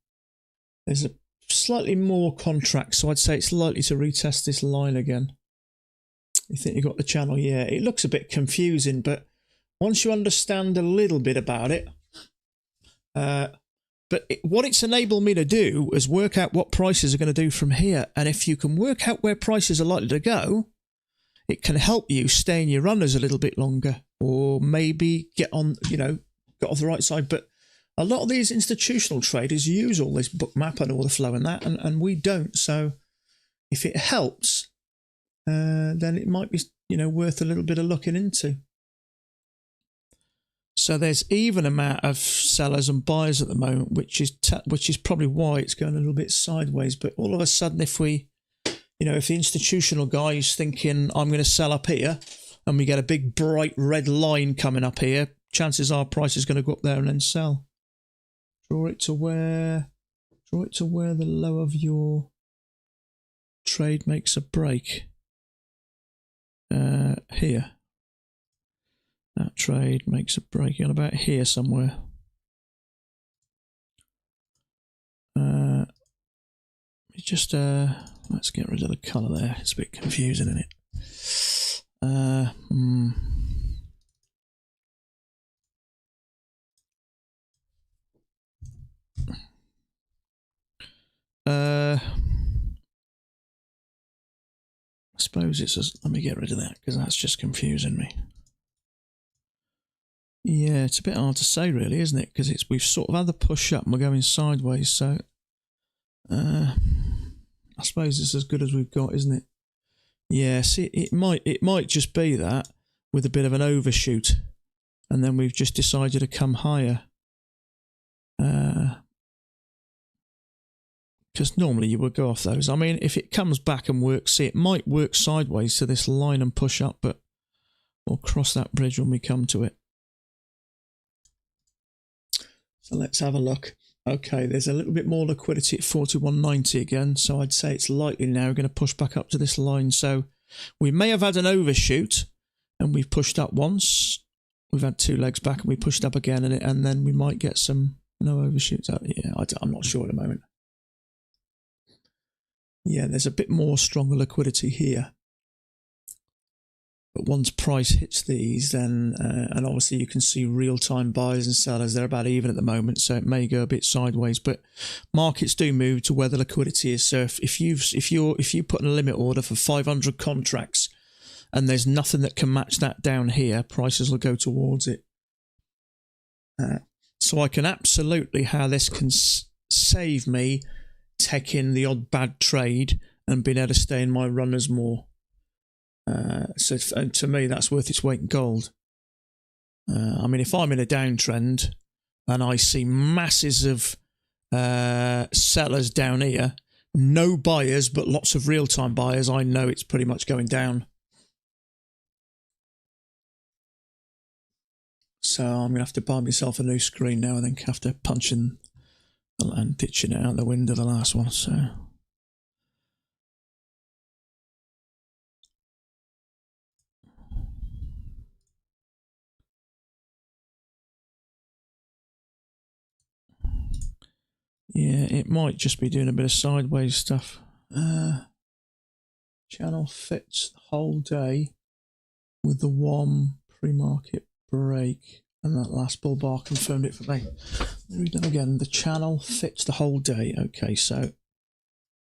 There's a slightly more contracts, so I'd say it's likely to retest this line again. You think you got the channel? Yeah, it looks a bit confusing, but once you understand a little bit about it, what it's enabled me to do is work out what prices are going to do from here. And if you can work out where prices are likely to go, it can help you stay in your runners a little bit longer, or maybe get on, get off the right side. But a lot of these institutional traders use all this book map and order flow and that, and we don't. So if it helps, then it might be, worth a little bit of looking into. So there's even amount of sellers and buyers at the moment, which is probably why it's going a little bit sideways. But all of a sudden, if we, if the institutional guy is thinking, I'm going to sell up here, and we get a big bright red line coming up here, chances are price is going to go up there and then sell. Draw it to where the low of your trade makes a break. Here. That trade makes a break on about here somewhere. Let's get rid of the colour there. It's a bit confusing, isn't it? I suppose it's just, let me get rid of that because that's just confusing me. Yeah, it's a bit hard to say really, isn't it? Because we've sort of had the push up and we're going sideways, so I suppose it's as good as we've got, isn't it? Yeah, see, it might just be that with a bit of an overshoot, and then we've just decided to come higher. Because normally you would go off those. I mean, if it comes back and works, see, it might work sideways to this line and push up, but we'll cross that bridge when we come to it. So let's have a look. Okay, there's a little bit more liquidity at 41.90 again, so I'd say it's likely now going to push back up to this line. So we may have had an overshoot, and we've pushed up once. We've had two legs back, and we pushed up again, and then we might get some no overshoots out. Yeah, I'm not sure at the moment. Yeah, there's a bit more stronger liquidity here. But once price hits these, then, and obviously you can see real-time buyers and sellers, they're about even at the moment, so it may go a bit sideways. But markets do move to where the liquidity is. So if you put in a limit order for 500 contracts, and there's nothing that can match that down here, prices will go towards it. So I can absolutely how this can save me taking the odd bad trade and being able to stay in my runners more. So to me, that's worth its weight in gold. I mean, if I'm in a downtrend and I see masses of sellers down here, no buyers, but lots of real-time buyers, I know it's pretty much going down. So I'm going to have to buy myself a new screen now and then have to punch in and ditching it out the window, the last one. So Yeah, it might just be doing a bit of sideways stuff. Channel fits the whole day with the WOM pre-market break, and that last bull bar confirmed it for me. Read that again. The channel fits the whole day. Okay, so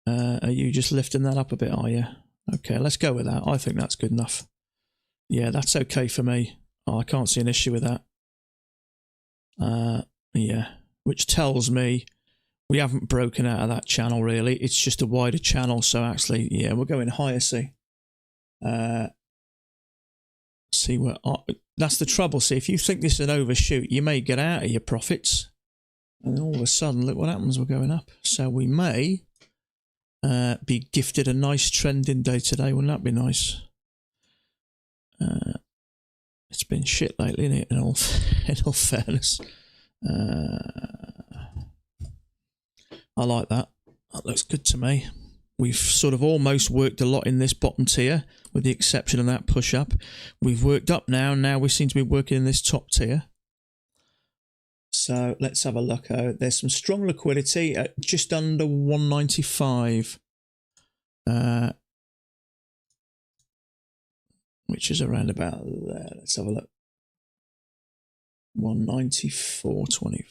are you just lifting that up a bit, are you? Okay, let's go with that. I think that's good enough. Yeah, that's okay for me. Oh, I can't see an issue with that. Yeah, which tells me we haven't broken out of that channel really. It's just a wider channel, so actually, yeah, we're going higher, see. See where... that's the trouble, see. If you think this is an overshoot, you may get out of your profits. And then all of a sudden, look what happens, we're going up. So we may be gifted a nice trending day today. Wouldn't that be nice? It's been shit lately, isn't it? In all fairness. I like that. That looks good to me. We've sort of almost worked a lot in this bottom tier, with the exception of that push up. We've worked up now, and now we seem to be working in this top tier. So let's have a look. There's some strong liquidity at just under 195, which is around about there. Let's have a look. 194.20,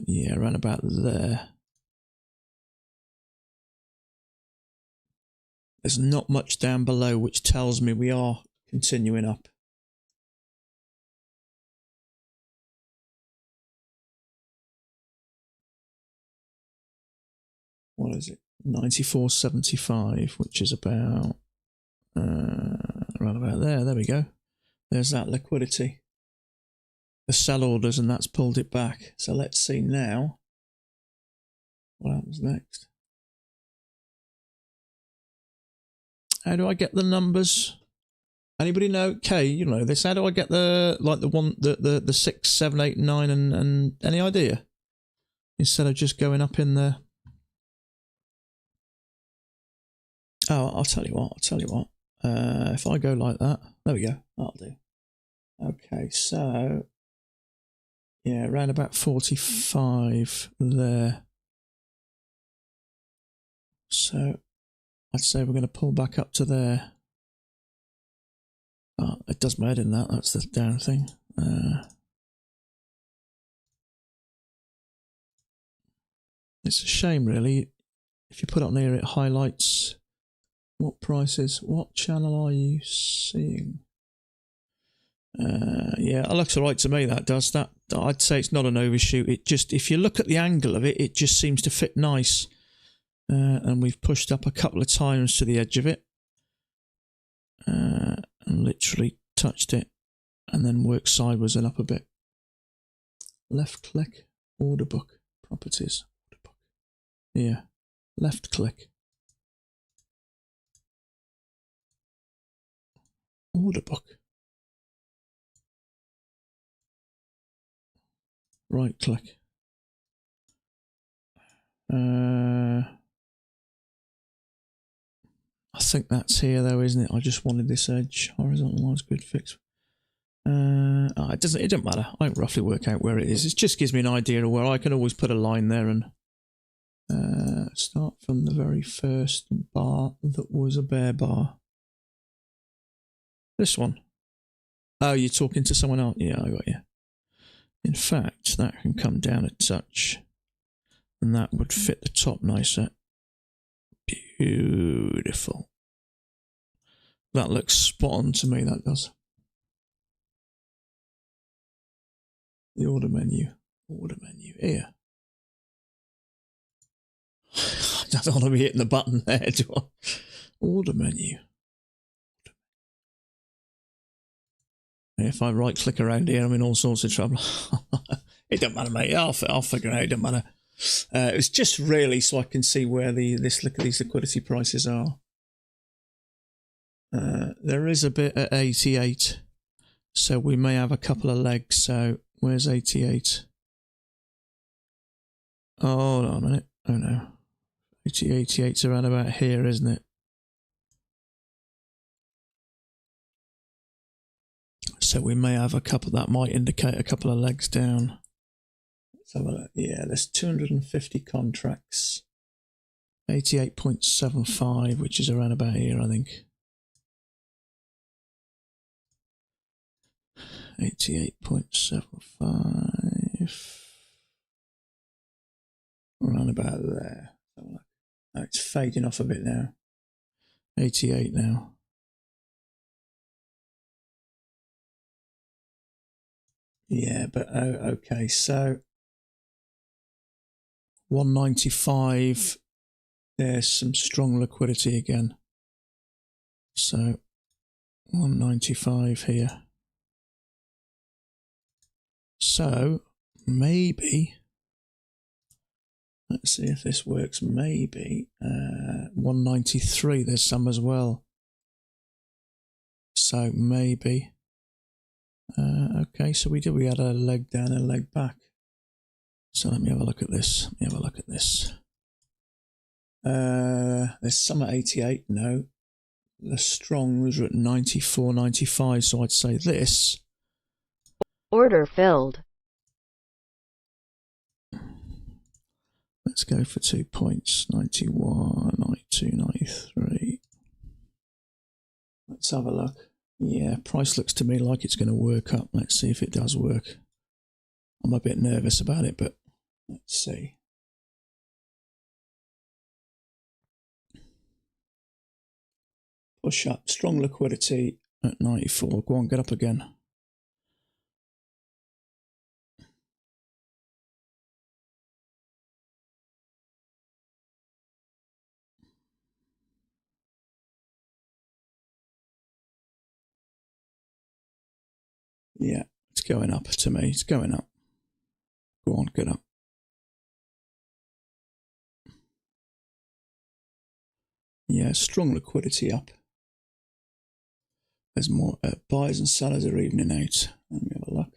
yeah, around about there. There's not much down below, which tells me we are continuing up. What is it? 94.75, which is about around about there. There we go. There's that liquidity. The sell orders, and that's pulled it back. So let's see now what happens next. How do I get the numbers? Anybody know? Okay, you know this. How do I get the the 6, 7, 8, 9 and any idea? Instead of just going up in the... Oh, I'll tell you what. If I go like that, there we go. That'll do. Okay, so yeah, around about 45 there. So I'd say we're going to pull back up to there. Oh, it does my head in that. That's the down thing. It's a shame, really. If you put it on here, it highlights what prices. What channel are you seeing? Yeah, it looks alright to me. That does that. I'd say it's not an overshoot. It just, if you look at the angle of it, it just seems to fit nice. And we've pushed up a couple of times to the edge of it, and literally touched it, and then worked sideways and up a bit. Left click, order book, properties, order book. Yeah, left click, order book. Right click. I think that's here though, isn't it? I just wanted this edge. Horizontal lines, good fix. It doesn't matter. I can roughly work out where it is. It just gives me an idea of where I can always put a line there and start from the very first bar that was a bear bar. This one. Oh, you're talking to someone else? Yeah, I got you. In fact, that can come down a touch, and that would fit the top nicer. Beautiful. That looks spot on to me, that does. The order menu. Order menu. Here. I don't want to be hitting the button there, do I? Order menu. If I right click around here, I'm in all sorts of trouble. It don't matter, mate. I'll figure it out. It don't matter. It's just really so I can see where these liquidity prices are. There is a bit at 88, so we may have a couple of legs. So where's 88? Oh, hold on a minute. Oh no, 88's around about here, isn't it? So we may have a couple that might indicate a couple of legs down. let's have a look. Yeah, there's 250 contracts. 88.75, which is around about here, I think. 88.75. Around about there. Oh, it's fading off a bit now. 88 now. Yeah, but okay, so 195. There's some strong liquidity again. So 195 here. So maybe, let's see if this works. Maybe 193. There's some as well. So maybe. Okay, so we had a leg down and a leg back. So let me have a look at this. There's some at 88. No. The strongs are at 94, 95. So I'd say this. Order filled. Let's go for 2 points. 91, 92, 93. Let's have a look. Yeah, price looks to me like it's going to work up. Let's see if it does work. I'm a bit nervous about it, but let's see. Push up. Strong liquidity at 94. Go on, get up again. Yeah, it's going up to me. It's going up. Go on, get up. Yeah, strong liquidity up. There's more buyers and sellers are evening out. Let me have a look.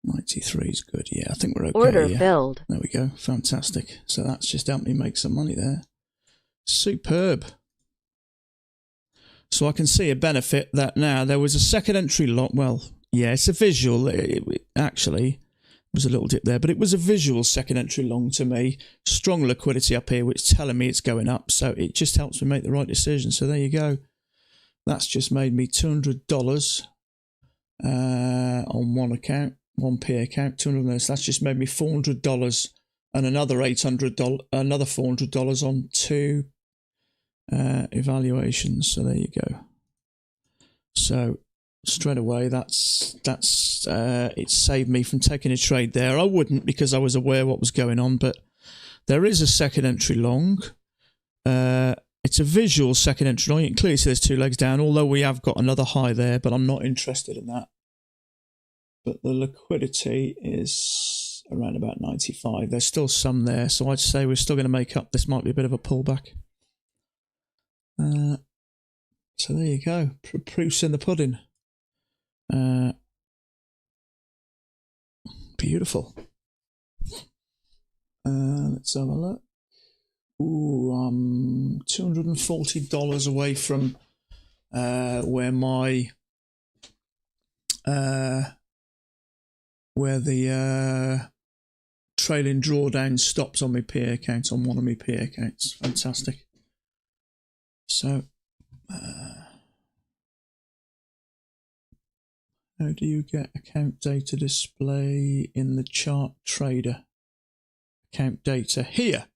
93 is good. Yeah, I think we're okay. Order filled. There we go. Fantastic. So that's just helped me make some money there. Superb. So I can see a benefit that now there was a second entry lot. Well, yeah, it's a visual. It actually was a little dip there, but it was a visual second entry long to me. Strong liquidity up here, which is telling me it's going up. So it just helps me make the right decision. So there you go. That's just made me $200 on one account, one P account. $200. That's just made me $400 and another $800, another $400 on two evaluations. So there you go. So straight away, that's it saved me from taking a trade there. I wouldn't, because I was aware what was going on, but there is a second entry long. It's a visual second entry long. You can clearly see there's two legs down, although we have got another high there, but I'm not interested in that. But the liquidity is around about 95. There's still some there, so I'd say we're still going to make up. This might be a bit of a pullback. So there you go. Proof's in the pudding. Beautiful. Let's have a look. Ooh, I'm $240 away from where my where the trailing drawdown stops on my P account, on one of my P accounts. Fantastic. So how do you get account data display in the chart trader? Account data here.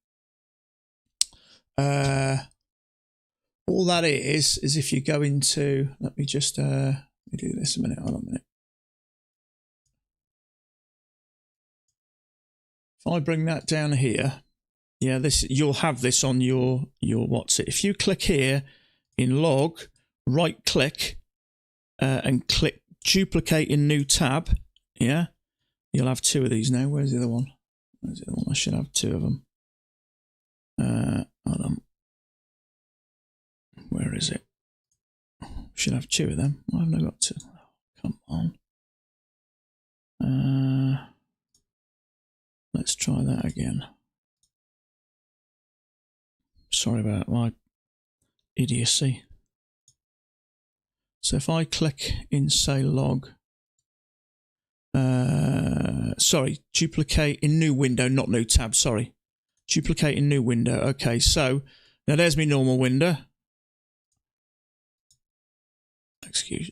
All that is if you go into, let me just let me do this a minute. Hold on a minute. If I bring that down here, yeah, this, you'll have this on your what's it. If you click here in log, right click and click duplicate in new tab, yeah, you'll have two of these now. Where's the other one? Where's the other one? I should have two of them. Hold on. Where is it? Should have two of them. Why haven't I got two? Oh, come on. Let's try that again. Sorry about my idiocy. So if I click in, say, log, Sorry, duplicate in new window, not new tab, sorry. Duplicate in new window. Okay, so now there's my normal window. Excuse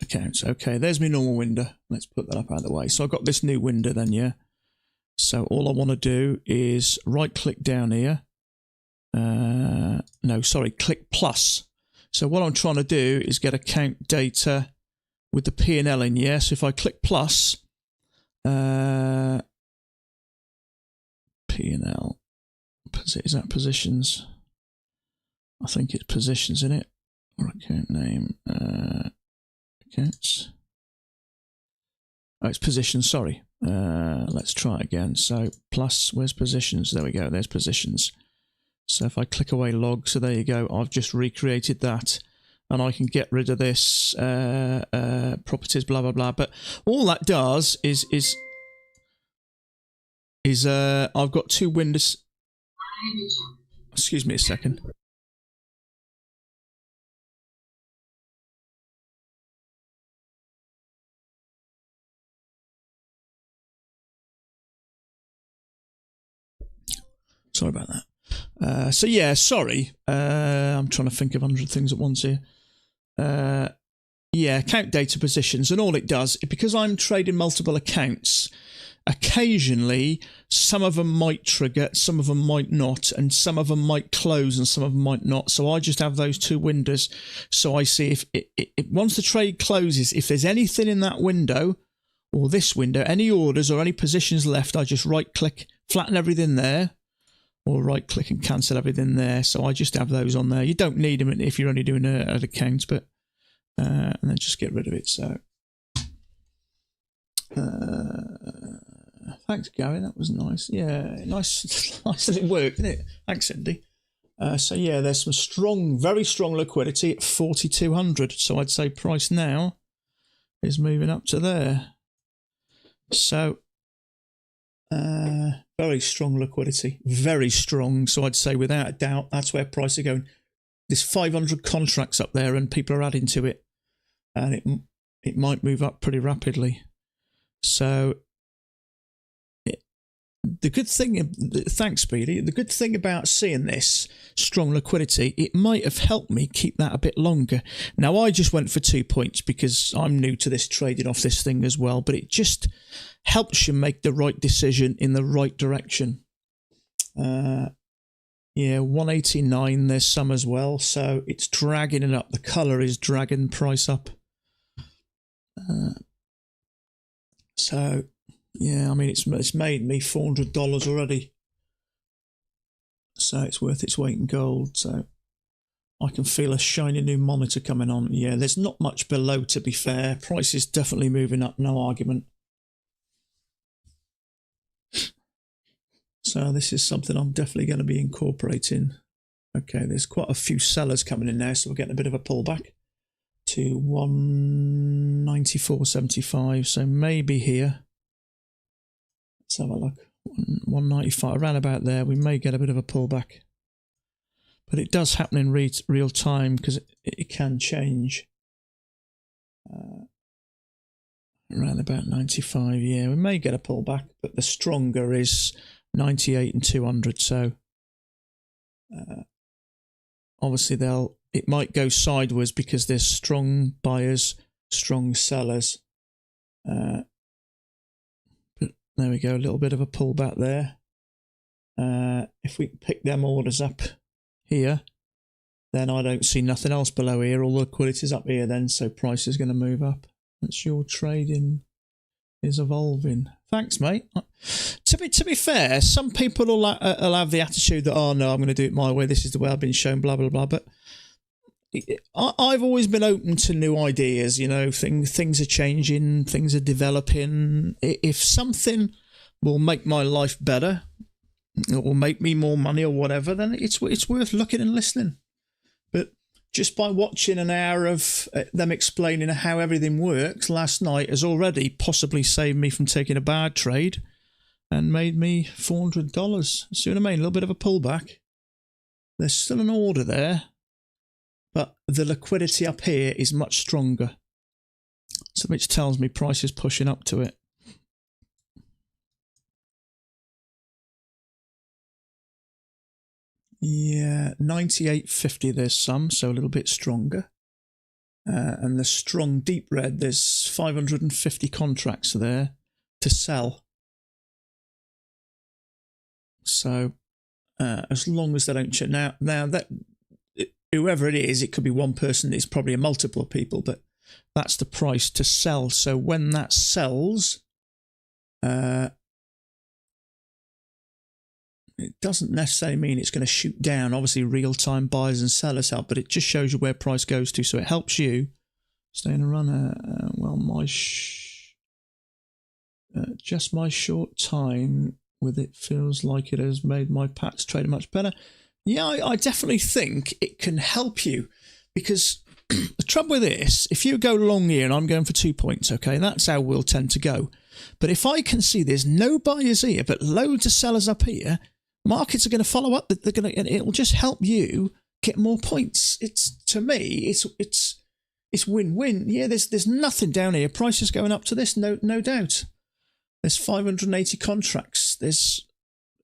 accounts. Okay, there's my normal window. Let's put that up out of the way. So I've got this new window then, yeah. So all I want to do is right click down here. No, sorry, click plus. So what I'm trying to do is get account data with the P&L in, yeah. So if I click plus, P&L, is that positions? I think it's positions in it, or account name, accounts. Oh, it's positions, sorry. Let's try it again. So plus, where's positions? There we go, there's positions. So if I click away log, so there you go, I've just recreated that. And I can get rid of this properties, blah, blah, blah. But all that does is I've got two windows. Excuse me a second. Sorry about that. So yeah, sorry. I'm trying to think of 100 things at once here. Yeah, account data positions, and all it does, because I'm trading multiple accounts, occasionally some of them might trigger, some of them might not, and some of them might close and some of them might not. So I just have those two windows. So I see if once the trade closes, if there's anything in that window or this window, any orders or any positions left, I just right click, flatten everything there, or right click and cancel everything there. So I just have those on there. You don't need them if you're only doing an account, but and then just get rid of it. So thanks, Gary, that was nice. Yeah, nice that it worked, didn't it? Thanks, Cindy. So yeah, there's some strong, very strong liquidity at 4,200. So I'd say price now is moving up to there. So very strong liquidity, very strong. So I'd say without a doubt, that's where prices are going. There's 500 contracts up there and people are adding to it, and it might move up pretty rapidly. So the good thing, thanks Speedy, the good thing about seeing this strong liquidity, it might have helped me keep that a bit longer. Now I just went for 2 points because I'm new to this, trading off this thing as well, but it just helps you make the right decision in the right direction. Yeah, 189, there's some as well, so it's dragging it up. The colour is dragging price up. So yeah, I mean, it's made me $400 already, so it's worth its weight in gold. So I can feel a shiny new monitor coming on. Yeah, there's not much below, to be fair. Price is definitely moving up, no argument. So this is something I'm definitely going to be incorporating. Okay, there's quite a few sellers coming in now, so we're getting a bit of a pullback to 194.75. So maybe here. Let's have a look. 195, around about there. We may get a bit of a pullback, but it does happen in real time because it can change. Around about 95, yeah, we may get a pullback, but the stronger is 98 and 200. So obviously it might go sideways because there's strong buyers, strong sellers. There we go, a little bit of a pullback there. If we pick them orders up here, then I don't see nothing else below here. All the liquidity's up here then, so price is going to move up. That's your trading is evolving. Thanks, mate. To be fair, some people will have the attitude that, oh no, I'm going to do it my way. This is the way I've been shown, blah, blah, blah. But I've always been open to new ideas, you know, things are changing, things are developing. If something will make my life better or make me more money or whatever, then it's worth looking and listening. But just by watching an hour of them explaining how everything works last night has already possibly saved me from taking a bad trade and made me $400. See what I mean? A little bit of a pullback. There's still an order there, but the liquidity up here is much stronger. So which tells me price is pushing up to it. Yeah, 98.50 there's some, so a little bit stronger. And the strong deep red, there's 550 contracts there to sell. So as long as they don't check now that whoever it is, it could be one person, it's probably a multiple of people, but that's the price to sell. So when that sells, it doesn't necessarily mean it's going to shoot down. Obviously, real-time buyers and sellers help, but it just shows you where price goes to. So it helps you stay in a runner. Well, just my short time with it feels like it has made my Pat's trader much better. Yeah, I definitely think it can help you, because the trouble with this, if you go long here and I'm going for 2 points, okay, that's how we'll tend to go. But if I can see there's no buyers here but loads of sellers up here, markets are going to follow up. They're going to, and it'll just help you get more points. It's, to me, it's win-win. Yeah, there's nothing down here. Price is going up to this, no doubt. There's 580 contracts. There's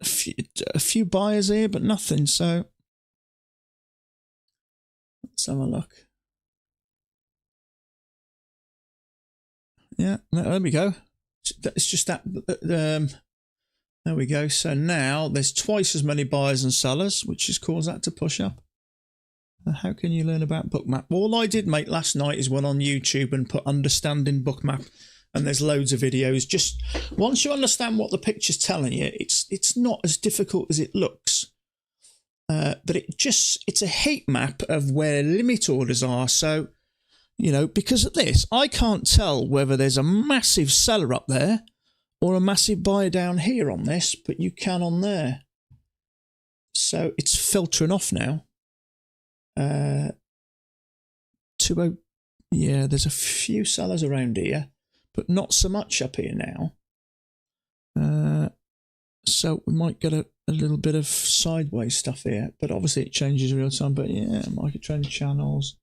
a few buyers here, but nothing. So let's have a look. Yeah, there we go. It's just that. There we go. So now there's twice as many buyers and sellers, which has caused that to push up. How can you learn about Bookmap? All I did make last night is one on YouTube and put Understanding Bookmap. And there's loads of videos. Just once you understand what the picture's telling you, it's not as difficult as it looks. But it's a heat map of where limit orders are. So, you know, because of this, I can't tell whether there's a massive seller up there or a massive buyer down here on this, but you can on there. So it's filtering off now. Yeah, there's a few sellers around here, but not so much up here now. So we might get a little bit of sideways stuff here, but obviously it changes real time. But yeah, market trend channels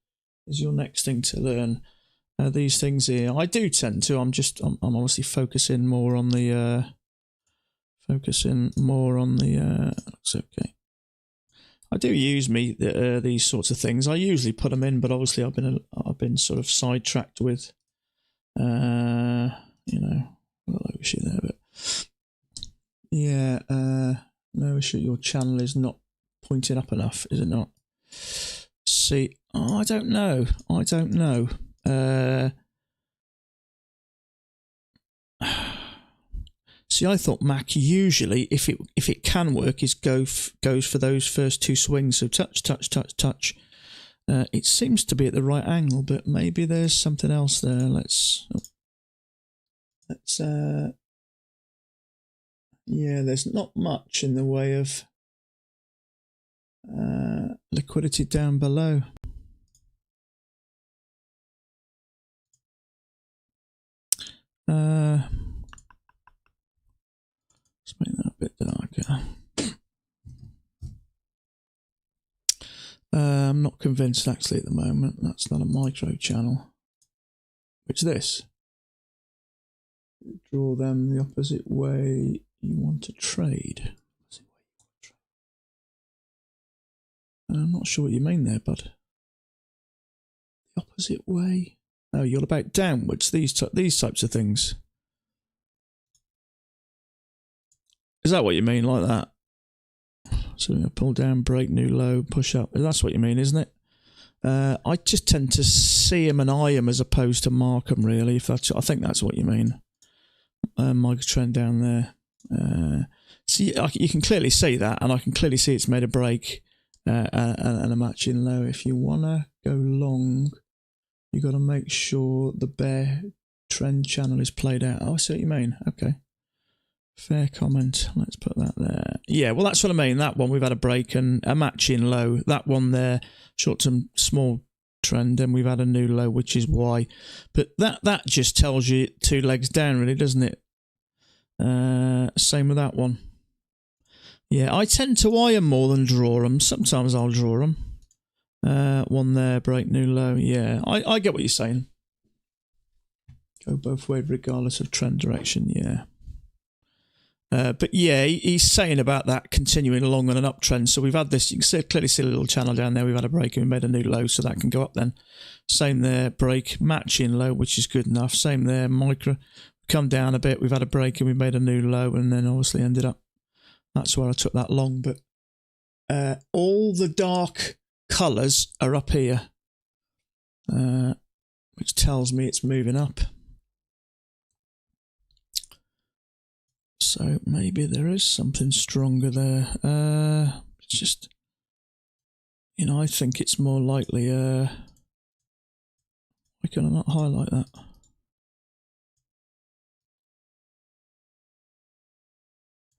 is your next thing to learn. These things here, I do tend to. I'm obviously focusing more on the. Looks okay. I do use these sorts of things. I usually put them in, but obviously I've been sort of sidetracked with. You know, well, issue there, but yeah, no issue. Your channel is not pointing up enough, is it not? See, I don't know. See, I thought Mac usually, if it can work, is goes for those first two swings. So touch. It seems to be at the right angle, but maybe there's something else there. Let's yeah, there's not much in the way of liquidity down below. Let's make that a bit darker. I'm not convinced actually at the moment. That's not a micro channel. Which this? Draw them the opposite way you want to trade. I'm not sure what you mean there, bud. The opposite way? Oh, you're about downwards. These types of things. Is that what you mean, like that? So we're going to pull down, break, new low, push up. That's what you mean, isn't it? I just tend to see them and eye them as opposed to mark them, really. I think that's what you mean. Micro trend down there. See, you can clearly see that, and I can clearly see it's made a break and a matching low. If you want to go long, you got to make sure the bear trend channel is played out. Oh, I see what you mean. Okay. Fair comment. Let's put that there. Yeah, well, that's what I mean. That one, we've had a break and a matching low. That one there, short-term small trend, and we've had a new low, which is why. But that just tells you 2 legs down, really, doesn't it? Same with that one. Yeah, I tend to eye them more than draw them. Sometimes I'll draw them. One there, break, new low. Yeah, I get what you're saying. Go both ways regardless of trend direction, yeah. But yeah, he's saying about that continuing along on an uptrend. So we've had this, you can clearly see a little channel down there. We've had a break and we made a new low, so that can go up then. Same there, break, matching low, which is good enough. Same there, micro, come down a bit. We've had a break and we made a new low, and then obviously ended up, that's where I took that long. But all the dark colours are up here, which tells me it's moving up. So maybe there is something stronger there. It's just, you know, I think it's more likely. Why can I not highlight that?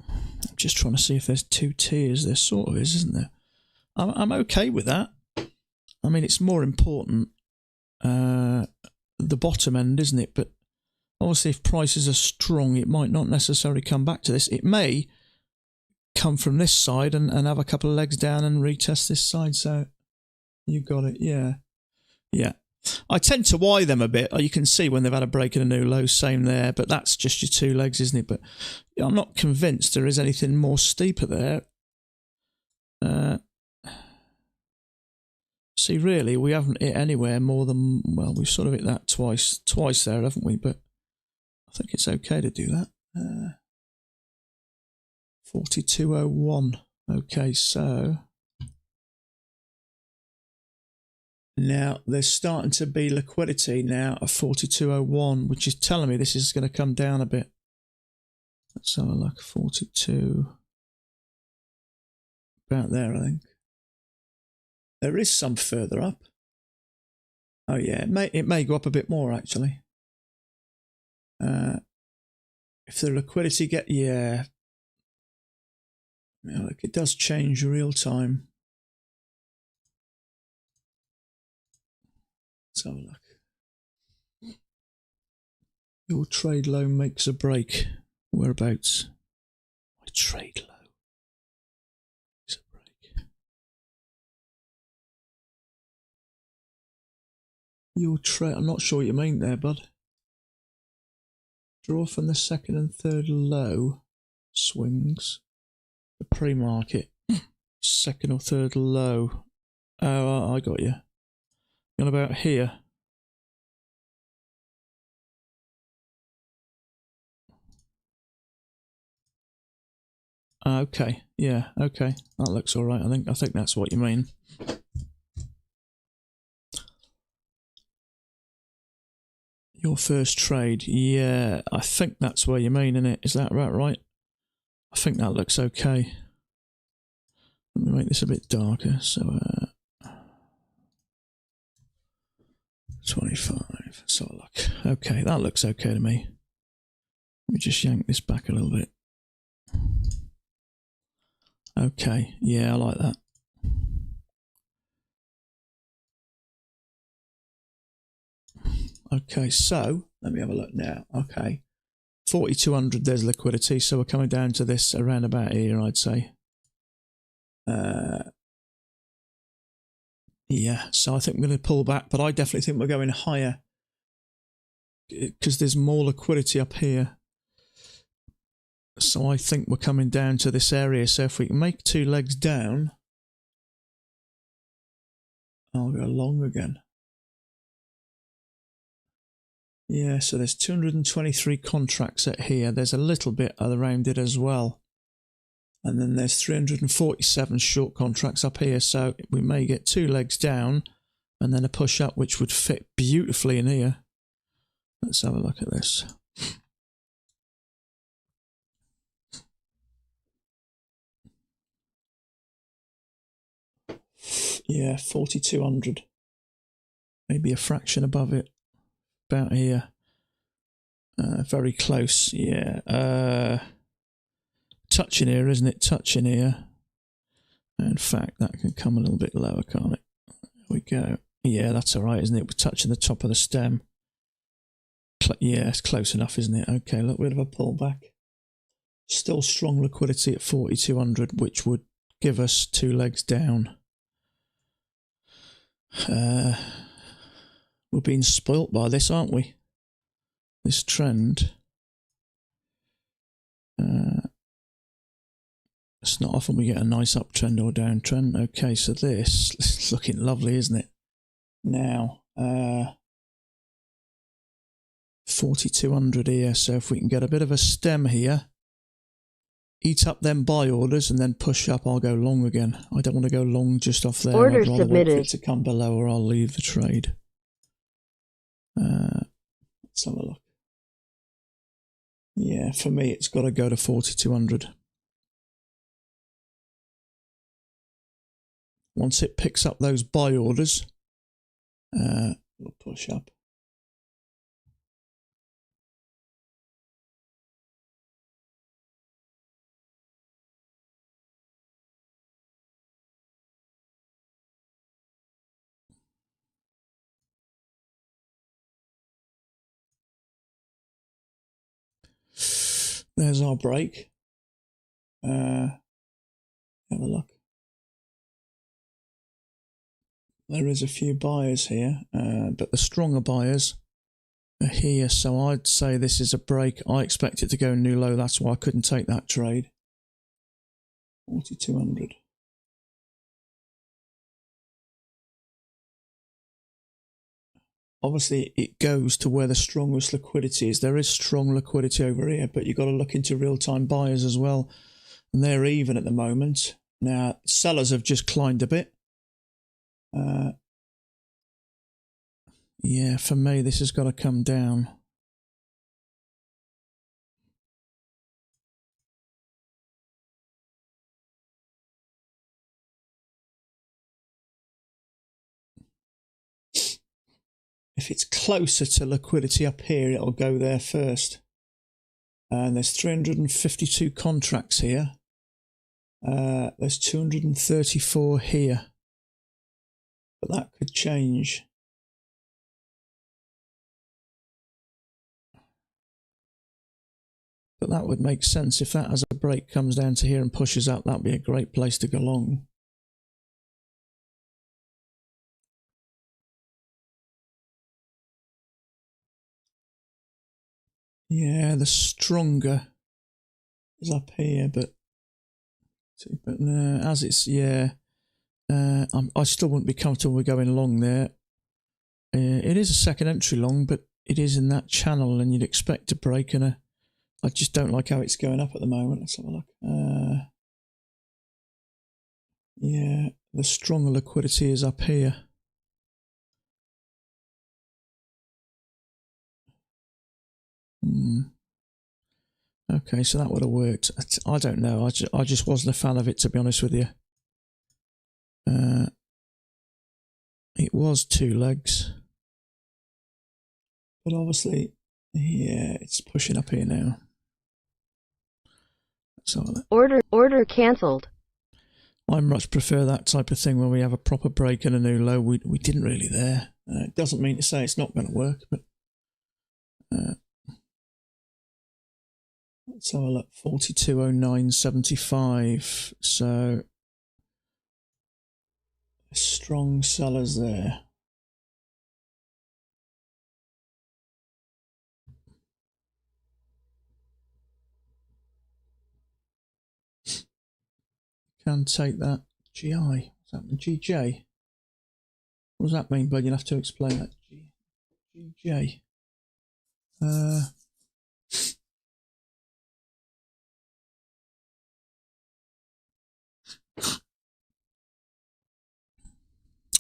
I'm just trying to see if there's two tiers. There sort of is, isn't there? I'm okay with that. I mean, it's more important the bottom end, isn't it? But obviously, if prices are strong, it might not necessarily come back to this. It may come from this side and have a couple of legs down and retest this side. So you got it, yeah. Yeah. I tend to Y them a bit. You can see when they've had a break and a new low, same there. But that's just your two legs, isn't it? But I'm not convinced there is anything more steeper there. See, really, we haven't hit anywhere more than, well, we've sort of hit that twice there, haven't we? But I think it's okay to do that. 42.01. Okay, so now there's starting to be liquidity now of 42.01, which is telling me this is going to come down a bit. Let's have a look. 42. About there, I think. There is some further up. Oh yeah, it may go up a bit more actually. If the liquidity yeah, look, it does change real time. Let's have a look. Your trade low makes a break. Whereabouts? My trade low makes a break. Your trade. I'm not sure what you mean there, bud. Draw from the second and third low swings. The pre-market. Second or third low. Oh, I got you. You're on about here. Okay. Yeah. Okay. That looks all right. I think that's what you mean. Your first trade. Yeah. I think that's where you mean, isn't it? Is that right? I think that looks okay. Let me make this a bit darker. So 25. Let's have a look. Okay, that looks okay to me. Let me just yank this back a little bit. Okay, yeah, I like that. Okay, so let me have a look now. Okay, 4,200. There's liquidity, so we're coming down to this around about here, I'd say. Yeah, so I think we're going to pull back, but I definitely think we're going higher because there's more liquidity up here. So I think we're coming down to this area. So if we can make two legs down, I'll go long again. Yeah, so there's 223 contracts at here. There's a little bit around it as well. And then there's 347 short contracts up here. So we may get two legs down and then a push up, which would fit beautifully in here. Let's have a look at this. Yeah, 4,200. Maybe a fraction above it. About here. Very close. Yeah. Touching here, isn't it? Touching here. In fact, that can come a little bit lower, can't it? There we go. Yeah, that's all right, isn't it? We're touching the top of the stem. Yeah, it's close enough, isn't it? Okay, look, bit of a pullback. Still strong liquidity at 4,200, which would give us two legs down. We're being spoilt by this, aren't we? this trend. It's not often we get a nice uptrend or downtrend. Okay, so this is looking lovely, isn't it? Now, 4,200 here. So if we can get a bit of a stem here, eat up them buy orders and then push up, I'll go long again. I don't want to go long just off there. Order I'd rather submitted. wait for it to come below or I'll leave the trade. Let's have a look. Yeah, for me, it's got to go to 4,200. Once it picks up those buy orders, we'll push up. There's our break. Have a look. There is a few buyers here, but the stronger buyers are here. So I'd say this is a break. I expect it to go new low. That's why I couldn't take that trade. 4,200. Obviously, it goes to where the strongest liquidity is. There is strong liquidity over here, but you've got to look into real-time buyers as well. And they're even at the moment. Now, sellers have just climbed a bit. Yeah, for me, this has got to come down. If it's closer to liquidity up here, it'll go there first. And there's 352 contracts here. There's 234 here. But that could change. But that would make sense. If that as a break comes down to here and pushes up, that'd be a great place to go long. Yeah, the stronger is up here, but as it's, yeah, I still wouldn't be comfortable with going long there. It is a second entry long, but it is in that channel, and you'd expect a break, and I just don't like how it's going up at the moment. Let's have a look. Yeah, the stronger liquidity is up here. Okay, so that would have worked. I don't know. I just wasn't a fan of it, to be honest with you. It was two legs. But obviously, yeah, it's pushing up here now. So Order cancelled. I much prefer that type of thing where we have a proper break and a new low. We didn't really there. It doesn't mean to say it's not going to work, but let's have a look. 4209.75. So strong sellers there. Can take that. GI. What's that mean? GJ. What does that mean, bud? You'll have to explain that. GJ.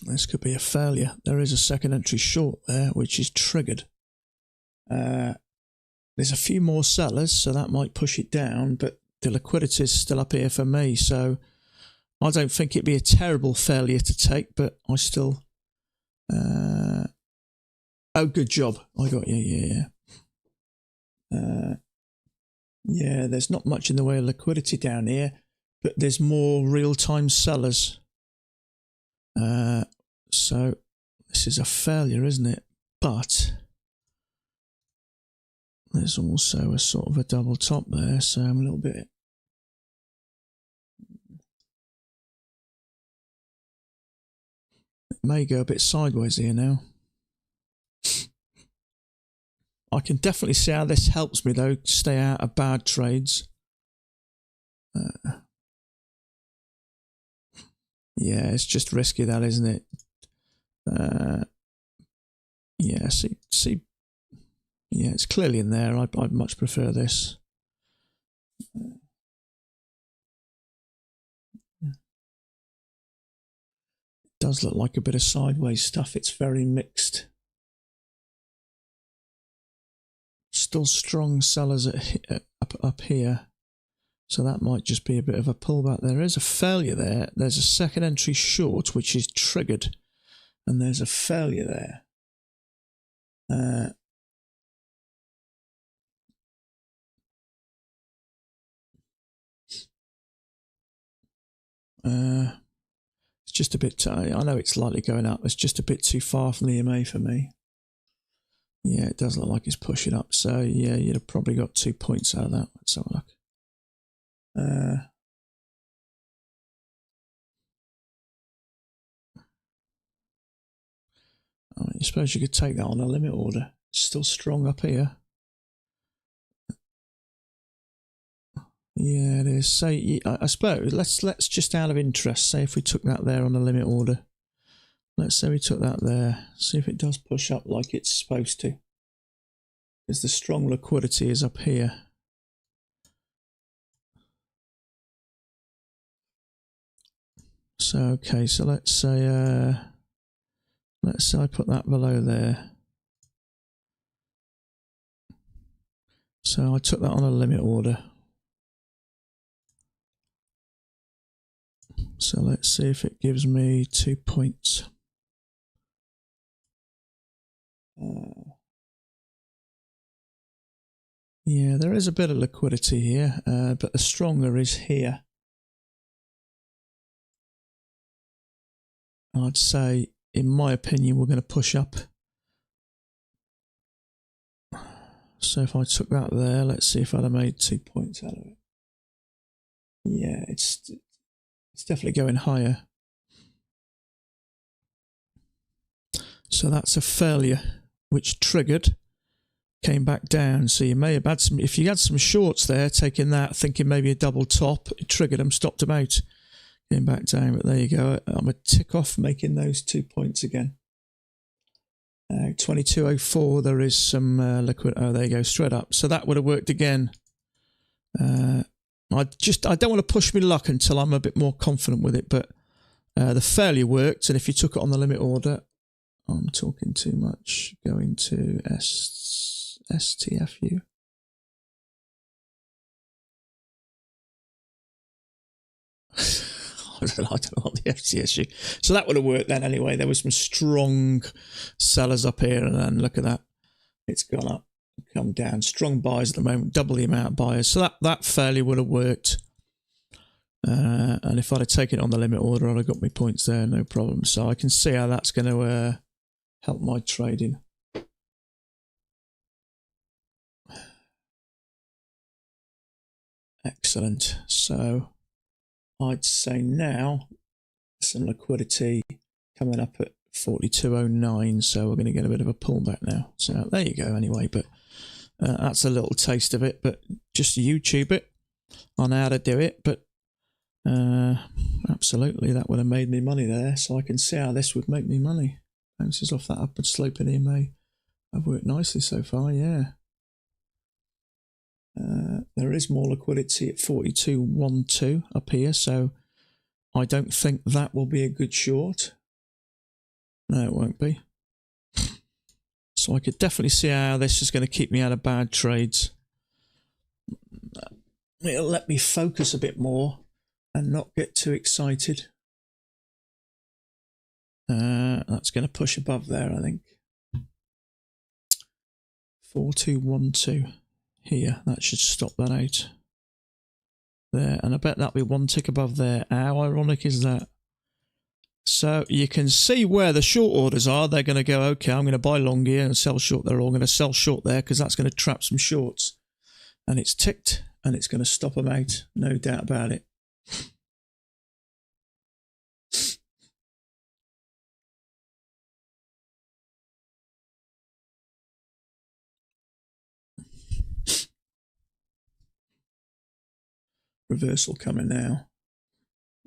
This could be a failure. There is a second entry short there, which is triggered. There's a few more sellers, so that might push it down, but the liquidity is still up here for me, so I don't think it'd be a terrible failure to take, but I still... oh, good job. I got you, yeah, there's not much in the way of liquidity down here, but there's more real-time sellers. So this is a failure, isn't it? But there's also a sort of a double top there, so I'm a little bit... It may go a bit sideways here now. I can definitely see how this helps me, though, stay out of bad trades. Yeah, it's just risky, that, isn't it? Yeah, see. Yeah, it's clearly in there. I'd much prefer this. It does look like a bit of sideways stuff. It's very mixed. Still strong sellers up here. So that might just be a bit of a pullback. There is a failure there. There's a second entry short, which is triggered. And there's a failure there. It's just a bit, I know it's slightly going up. It's just a bit too far from the EMA for me. Yeah, it does look like it's pushing up. So, yeah, you'd have probably got 2 points out of that. Let's have a look. I suppose you could take that on a limit order. It's still strong up here. Yeah, it is. So I suppose let's just out of interest, say if we took that there on a limit order. Let's say we took that there. See if it does push up like it's supposed to. Because the strong liquidity is up here. So okay, so let's say I put that below there. So I took that on a limit order. So let's see if it gives me 2 points. Yeah, there is a bit of liquidity here, but the stronger is here. I'd say, in my opinion, we're going to push up. So if I took that there, let's see if I'd have made 2 points out of it. Yeah, it's definitely going higher. So that's a failure, which triggered, came back down. So you may have had some, if you had some shorts there, taking that, thinking maybe a double top, it triggered them, stopped them out, came back down. But there you go. I'm going to tick off making those 2 points again. 2204, there is some liquid. Oh, there you go, straight up. So that would have worked again. I don't want to push my luck until I'm a bit more confident with it, but the failure worked. And if you took it on the limit order, I'm talking too much. Going to STFU. I don't know what the FTSU. So that would have worked then anyway. There was some strong sellers up here, and then look at that. It's gone up, come down. Strong buyers at the moment, double the amount of buyers. So that failure would have worked. And if I'd have taken it on the limit order, I'd have got my points there, no problem. So I can see how that's going to help my trading. Excellent. So I'd say now some liquidity coming up at 42.09, so we're going to get a bit of a pullback now. So there you go anyway, but that's a little taste of it, but just YouTube it on how to do it. But absolutely, that would have made me money there, so I can see how this would make me money. Bounces off that upward slope in EMA. I've worked nicely so far, yeah. There is more liquidity at 42.12 up here, so I don't think that will be a good short. No, it won't be. So I could definitely see how this is going to keep me out of bad trades. It'll let me focus a bit more and not get too excited. That's going to push above there, I think. 4212 here. That should stop that out. There, and I bet that'll be one tick above there. How ironic is that? So you can see where the short orders are. They're going to go, okay, I'm going to buy long here and sell short there, or I'm going to sell short there because that's going to trap some shorts. And it's ticked, and it's going to stop them out, no doubt about it. reversal coming now.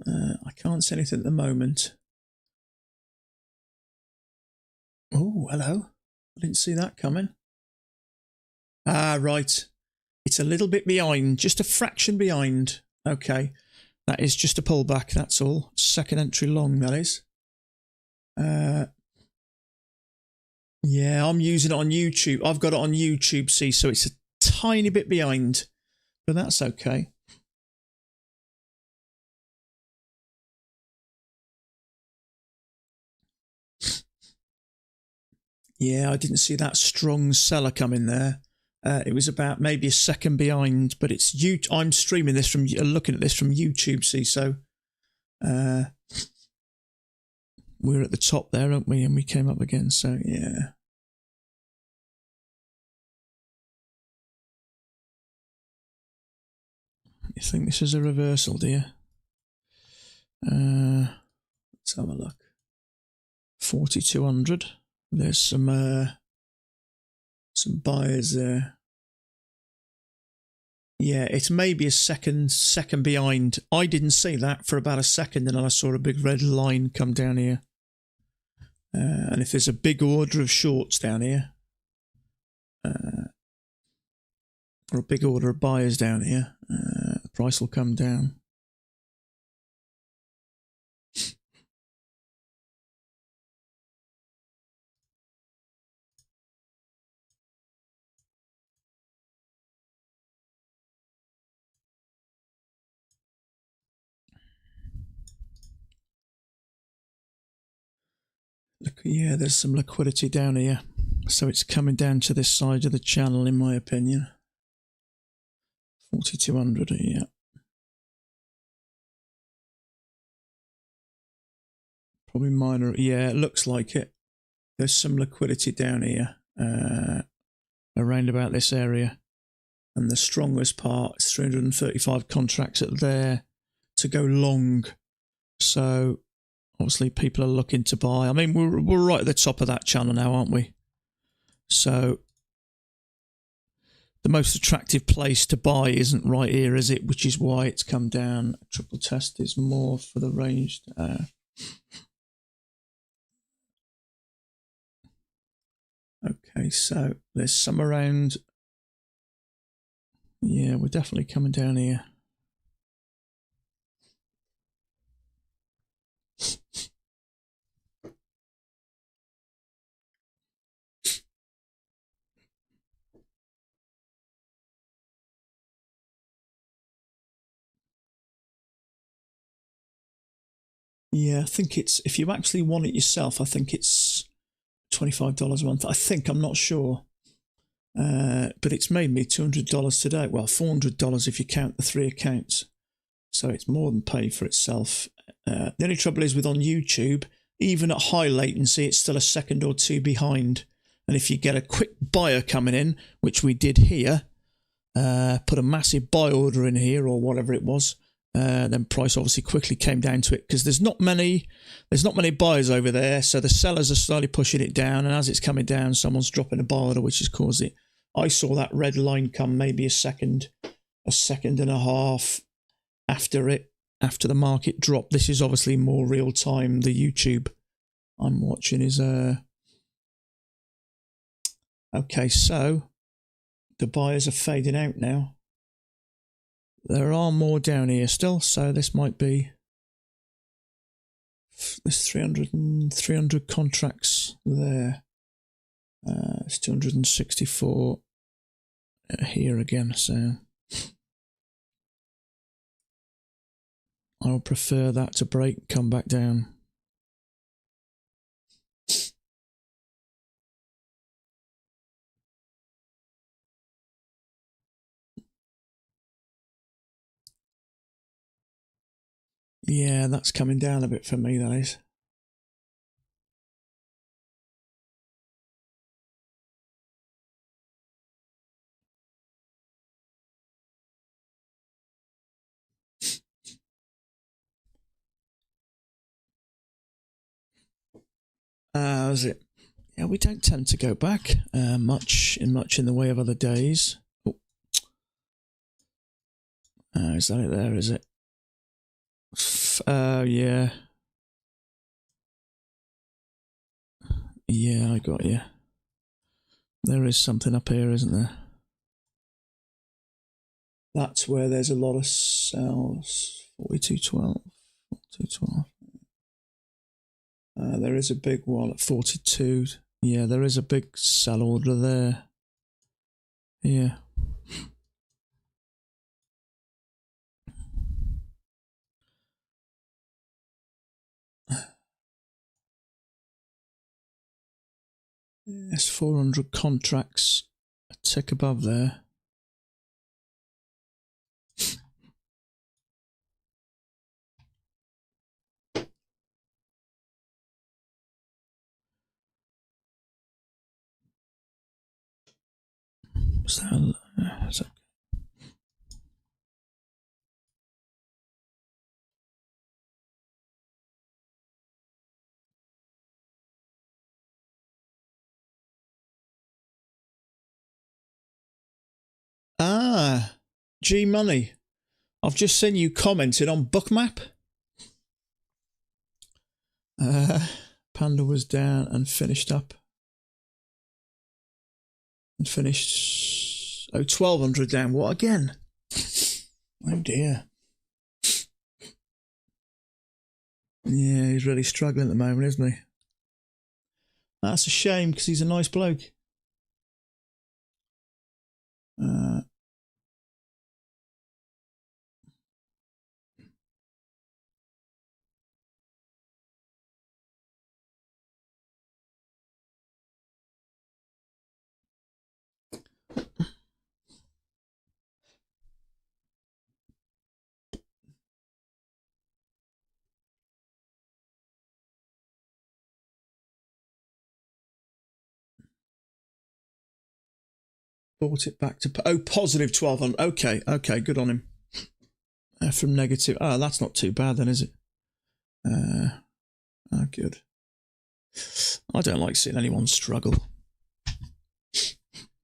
I can't see anything at the moment. Oh, hello. I didn't see that coming. Ah, right. It's a little bit behind, just a fraction behind. Okay. That is just a pullback, that's all. Second entry long, that is. Yeah, I'm using it on YouTube. I've got it on YouTube, see, so it's a tiny bit behind, but that's okay. Yeah, I didn't see that strong seller come in there. It was about maybe a second behind, but it's I'm streaming this from, looking at this from YouTube, see, so we're at the top there, aren't we? And we came up again, so yeah. You think this is a reversal, do you? Let's have a look. 4,200. There's some buyers there. Yeah, it's maybe a second behind. I didn't see that for about a second, and then I saw a big red line come down here. And if there's a big order of shorts down here, or a big order of buyers down here, the price will come down. Look, yeah, there's some liquidity down here, so it's coming down to this side of the channel, in my opinion. 4,200, yeah. Probably minor. Yeah, it looks like it. There's some liquidity down here, around about this area. And the strongest part is 335 contracts at there to go long. So obviously people are looking to buy. I mean, we're right at the top of that channel now, aren't we? So the most attractive place to buy isn't right here, is it? Which is why it's come down. Triple test is more for the ranged. Okay, so there's some around. Yeah, we're definitely coming down here. Yeah, I think it's, if you actually want it yourself, I think it's $25 a month. I think, I'm not sure. But it's made me $200 today. Well, $400 if you count the 3 accounts. So it's more than paid for itself. The only trouble is with on YouTube, even at high latency, it's still a second or two behind. And if you get a quick buyer coming in, which we did here, put a massive buy order in here or whatever it was, then price obviously quickly came down to it because there's not many buyers over there, so the sellers are slowly pushing it down, and as it's coming down, someone's dropping a buy order, which has caused it. I saw that red line come maybe a second and a half after the market dropped. This is obviously more real time. The YouTube I'm watching is okay, so the buyers are fading out now. There are more down here still, so this might be, there's 300 contracts there. It's 264 here again, so I would prefer that to break, come back down. Yeah, that's coming down a bit for me, that is. Is it? Yeah, we don't tend to go back much in the way of other days. Oh. Is that it there, is it? Yeah. Yeah, I got you. There is something up here, isn't there? That's where there's a lot of sells. 42.12. 42.12. There is a big one at 42. Yeah, there is a big sell order there. Yeah. Yes, 400 contracts a tick above there. What's that? Is that? Ah, G Money. I've just seen you commented on Bookmap. Panda was down and finished up. And finished 1200 down. What again? Oh dear. Yeah, he's really struggling at the moment, isn't he? That's a shame because he's a nice bloke. Brought it back to positive 1200. Okay, good on him. From negative. Oh, that's not too bad then, is it? Good. I don't like seeing anyone struggle.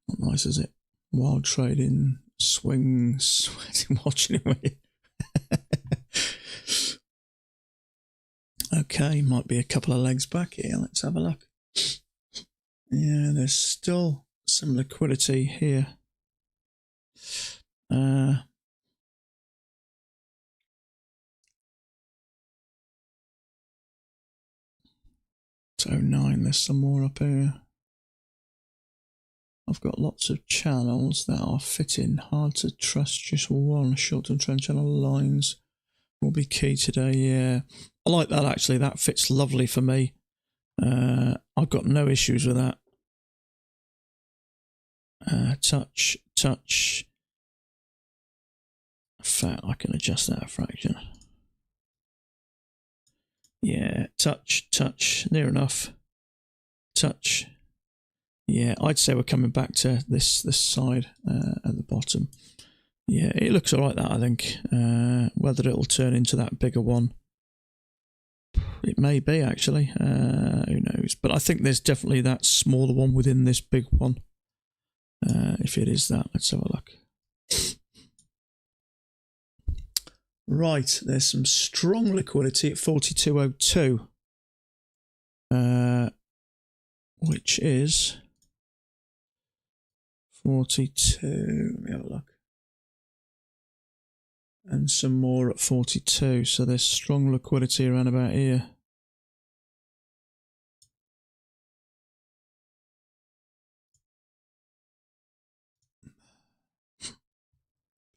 Not nice, is it? Wild trading, swings, watching it. Okay, might be a couple of legs back here. Let's have a look. Yeah, there's still some liquidity here. 09, there's some more up here. I've got lots of channels that are fitting. Hard to trust just one. Short-term trend channel lines will be key today. Yeah, I like that actually. That fits lovely for me. I've got no issues with that. Touch. In fact, I can adjust that a fraction. Yeah, touch, near enough. Touch. Yeah, I'd say we're coming back to this side at the bottom. Yeah, it looks all right, that, I think. Whether it'll turn into that bigger one, it may be, actually. Who knows? But I think there's definitely that smaller one within this big one. If it is that, let's have a look. Right, there's some strong liquidity at 42.02, which is 42. Let me have a look. And some more at 42. So there's strong liquidity around about here.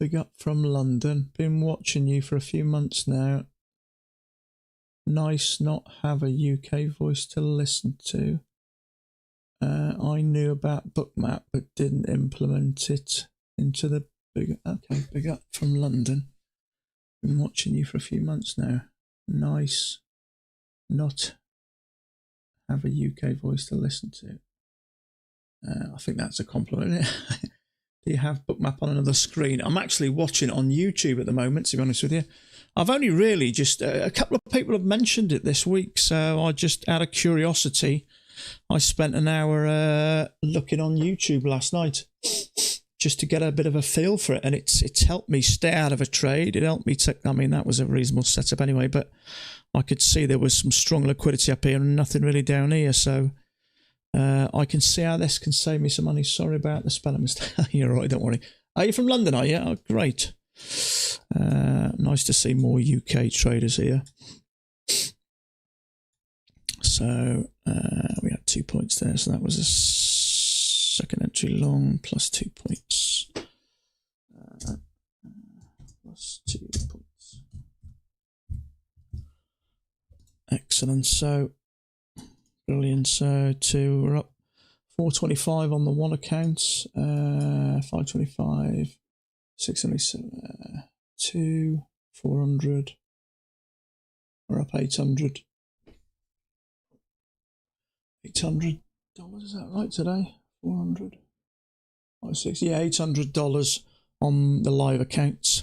Big up from London. Been watching you for a few months now. Nice not have a UK voice to listen to. I knew about Bookmap but didn't implement it into the big. Okay, big up from London. Been watching you for a few months now. Nice not have a UK voice to listen to. I think that's a compliment. Do you have Bookmap on another screen? I'm actually watching on YouTube at the moment, to be honest with you. I've only really just, a couple of people have mentioned it this week, so I just, out of curiosity, I spent an hour looking on YouTube last night. just to get a bit of a feel for it. And it's helped me stay out of a trade. It helped me take, I mean, that was a reasonable setup anyway, but I could see there was some strong liquidity up here and nothing really down here. So I can see how this can save me some money. Sorry about the spelling mistake. You're all right, don't worry. Are you from London, are you? Oh, great. Nice to see more UK traders here. So we had 2 points there. So that was a second entry long plus 2 points. Plus 2 points. Excellent. So brilliant. So we're up 425 on the one account. 525. 677. 2. 400. We're up 800. $800, is that right today? 400, 6, yeah, $800 on the live accounts.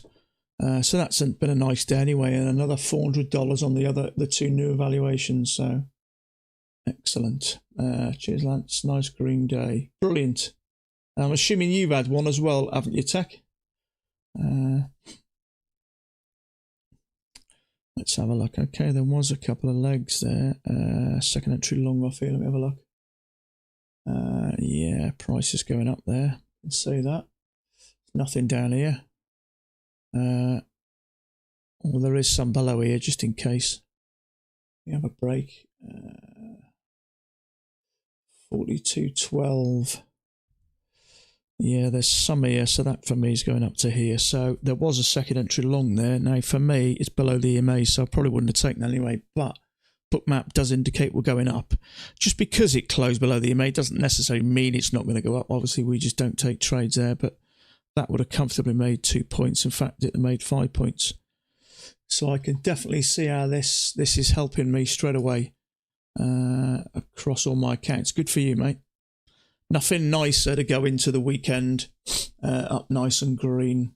So that's been a nice day anyway, and another $400 on the two new evaluations. So excellent. Cheers, Lance. Nice green day. Brilliant. I'm assuming you've had one as well, haven't you, Tech? Let's have a look. Okay, there was a couple of legs there. Second entry long off here. Let me have a look. Yeah, price is going up there. You can see that. Nothing down here. Well, there is some below here, just in case. We have a break. 42.12. Yeah, there's some here, so that for me is going up to here. So there was a second entry long there. Now for me, it's below the EMA, so I probably wouldn't have taken that anyway. But Bookmap does indicate we're going up. Just because it closed below the EMA doesn't necessarily mean it's not going to go up. Obviously, we just don't take trades there, but that would have comfortably made 2 points. In fact, it made 5 points. So I can definitely see how this is helping me straight away across all my accounts. Good for you, mate. Nothing nicer to go into the weekend up nice and green.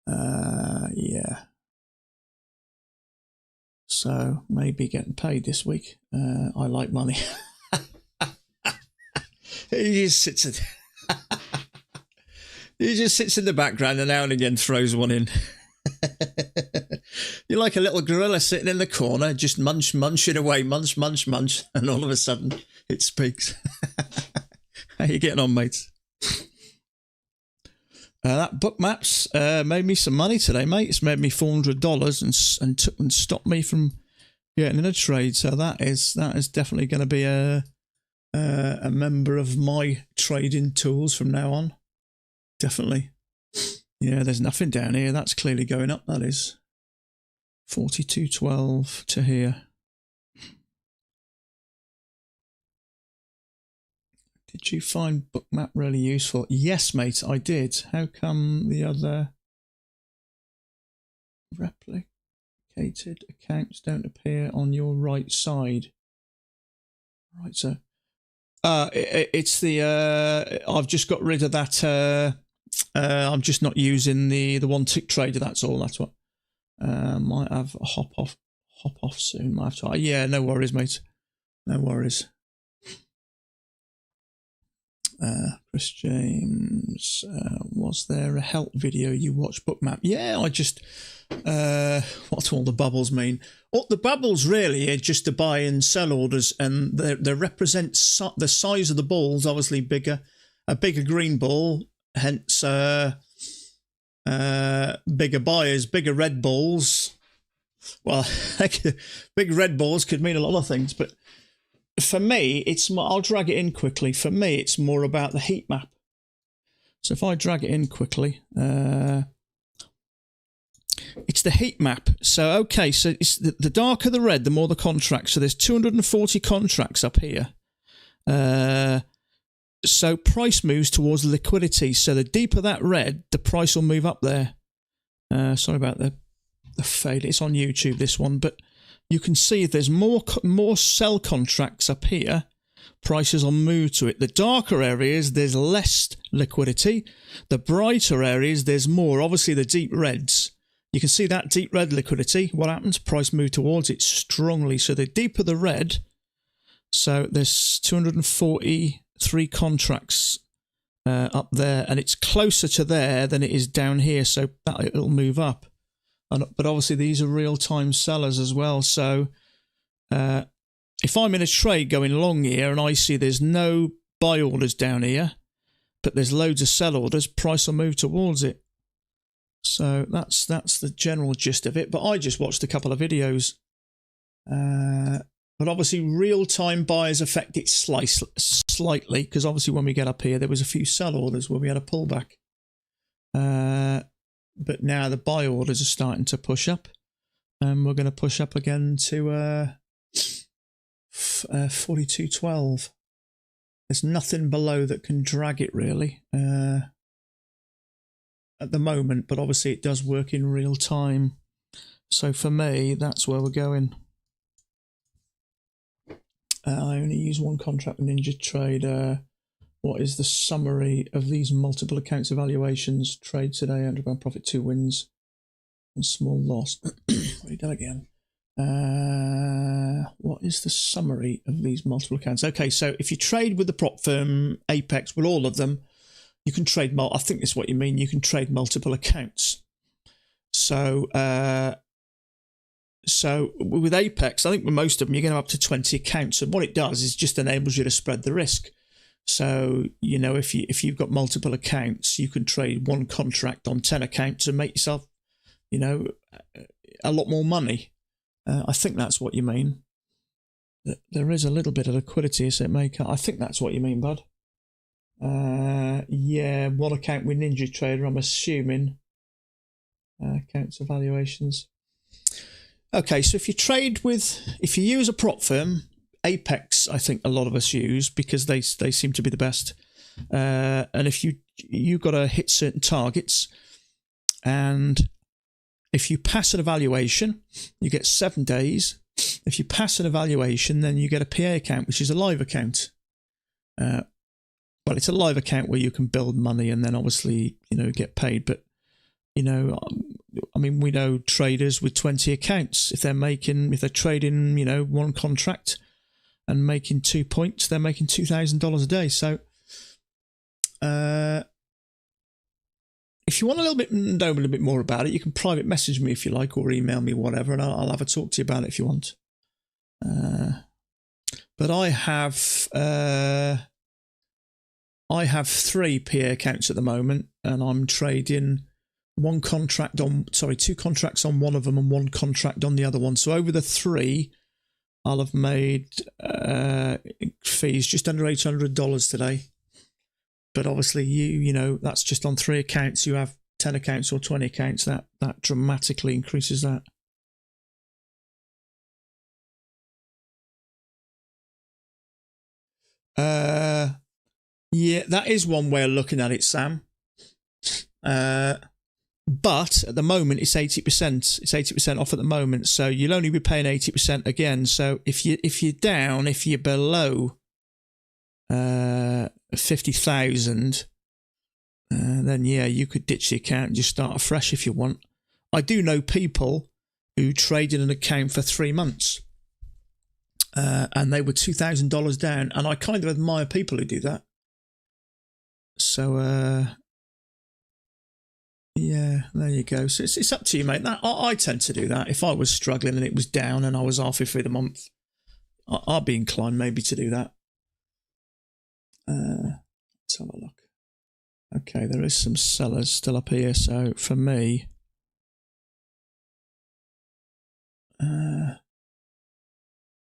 Yeah. So maybe getting paid this week. I like money. He just sits in the background and now and again throws one in. You're like a little gorilla sitting in the corner, just munching away, munch, and all of a sudden it speaks. How you getting on, mates? That Bookmaps made me some money today, mate. It's made me $400 and stopped me from getting in a trade. So that is definitely going to be a member of my trading tools from now on. Definitely. Yeah, there's nothing down here. That's clearly going up, that is. 42.12 to here. Did you find Bookmap really useful? Yes, mate, I did. How come the other replicated accounts don't appear on your right side? Right, so it's the I've just got rid of that. I'm just not using the one tick trader. That's all. That's what. Might have a hop off soon. Might have to. Yeah, no worries, mate. No worries. Chris James, was there a help video you watched, Bookmap? Yeah, I just what all the bubbles mean? What the bubbles really are just the buy and sell orders, and they represent the size of the balls. Obviously, a bigger green ball, hence bigger buyers, bigger red balls. Well, big red balls could mean a lot of things, but for me, it's more, I'll drag it in quickly. For me, it's more about the heat map. So if I drag it in quickly, it's the heat map. So, okay, so it's the darker the red, the more the contracts. So there's 240 contracts up here. So price moves towards liquidity. So the deeper that red, the price will move up there. Sorry about the fade. It's on YouTube, this one, but you can see there's more sell contracts up here. Prices will move to it. The darker areas, there's less liquidity. The brighter areas, there's more. Obviously, the deep reds. You can see that deep red liquidity. What happens? Price move towards it strongly. So the deeper the red, so there's 243 contracts up there, and it's closer to there than it is down here, so that it'll move up. But obviously these are real-time sellers as well, so if I'm in a trade going long here and I see there's no buy orders down here, but there's loads of sell orders, price will move towards it. So that's the general gist of it. But I just watched a couple of videos. But obviously real-time buyers affect it slightly, because obviously when we get up here, there was a few sell orders where we had a pullback. But now the buy orders are starting to push up. And we're going to push up again to 42.12. There's nothing below that can drag it really at the moment, but obviously it does work in real time. So for me, that's where we're going. I only use one contract with NinjaTrade. What is the summary of these multiple accounts evaluations? Trade today, £100 profit, 2 wins, 1 small loss. Read that again. What is the summary of these multiple accounts? Okay, so if you trade with the prop firm Apex, with all of them, you can trade. I think that's what you mean. You can trade multiple accounts. So, so with Apex, I think with most of them, you're going to have up to 20 accounts, and what it does is just enables you to spread the risk. So, you know, if you've got multiple accounts, you can trade one contract on 10 accounts and make yourself, you know, a lot more money. I think that's what you mean. There is a little bit of liquidity, so it may. I think that's what you mean, bud. Yeah, one account with NinjaTrader, I'm assuming. Accounts evaluations. Okay, so if you use a prop firm, Apex, I think a lot of us use because they seem to be the best. And if you've got to hit certain targets, and if you pass an evaluation, you get 7 days. If you pass an evaluation, then you get a PA account, which is a live account. Well, it's a live account where you can build money and then obviously, you know, get paid. But, you know, I mean, we know traders with 20 accounts. If they're trading, you know, one contract and making 2 points, they're making $2,000 a day. So, if you want know a little bit more about it, you can private message me if you like, or email me, whatever, and I'll have a talk to you about it if you want. But I have 3 PA accounts at the moment, and I'm trading 2 contracts on one of them and 1 contract on the other one. So over the 3, I'll have made fees just under $800 today. But obviously, you know, that's just on 3 accounts. You have 10 accounts or 20 accounts. That dramatically increases that. Yeah, that is one way of looking at it, Sam. But at the moment, it's 80%. It's 80% off at the moment, so you'll only be paying 80% again. So if you're below 50,000, then yeah, you could ditch the account and just start afresh if you want. I do know people who traded an account for 3 months, and they were $2,000 down, and I kind of admire people who do that. So yeah, there you go. So it's up to you, mate. I tend to do that. If I was struggling and it was down and I was halfway through the month, I'd be inclined maybe to do that. Let's have a look. Okay, there is some sellers still up here. So for me,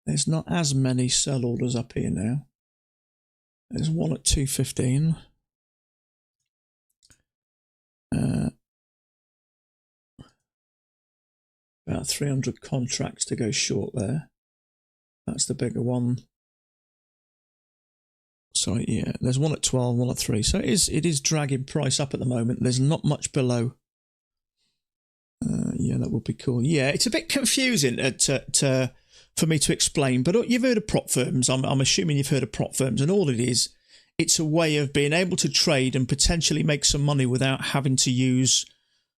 there's not as many sell orders up here now. There's one at 215. About 300 contracts to go short there. That's the bigger one. Sorry, yeah, there's one at 12, one at 3. So it is dragging price up at the moment. There's not much below. Yeah, that would be cool. Yeah, it's a bit confusing for me to explain, but you've heard of prop firms. I'm assuming you've heard of prop firms, and all it is, it's a way of being able to trade and potentially make some money without having to use,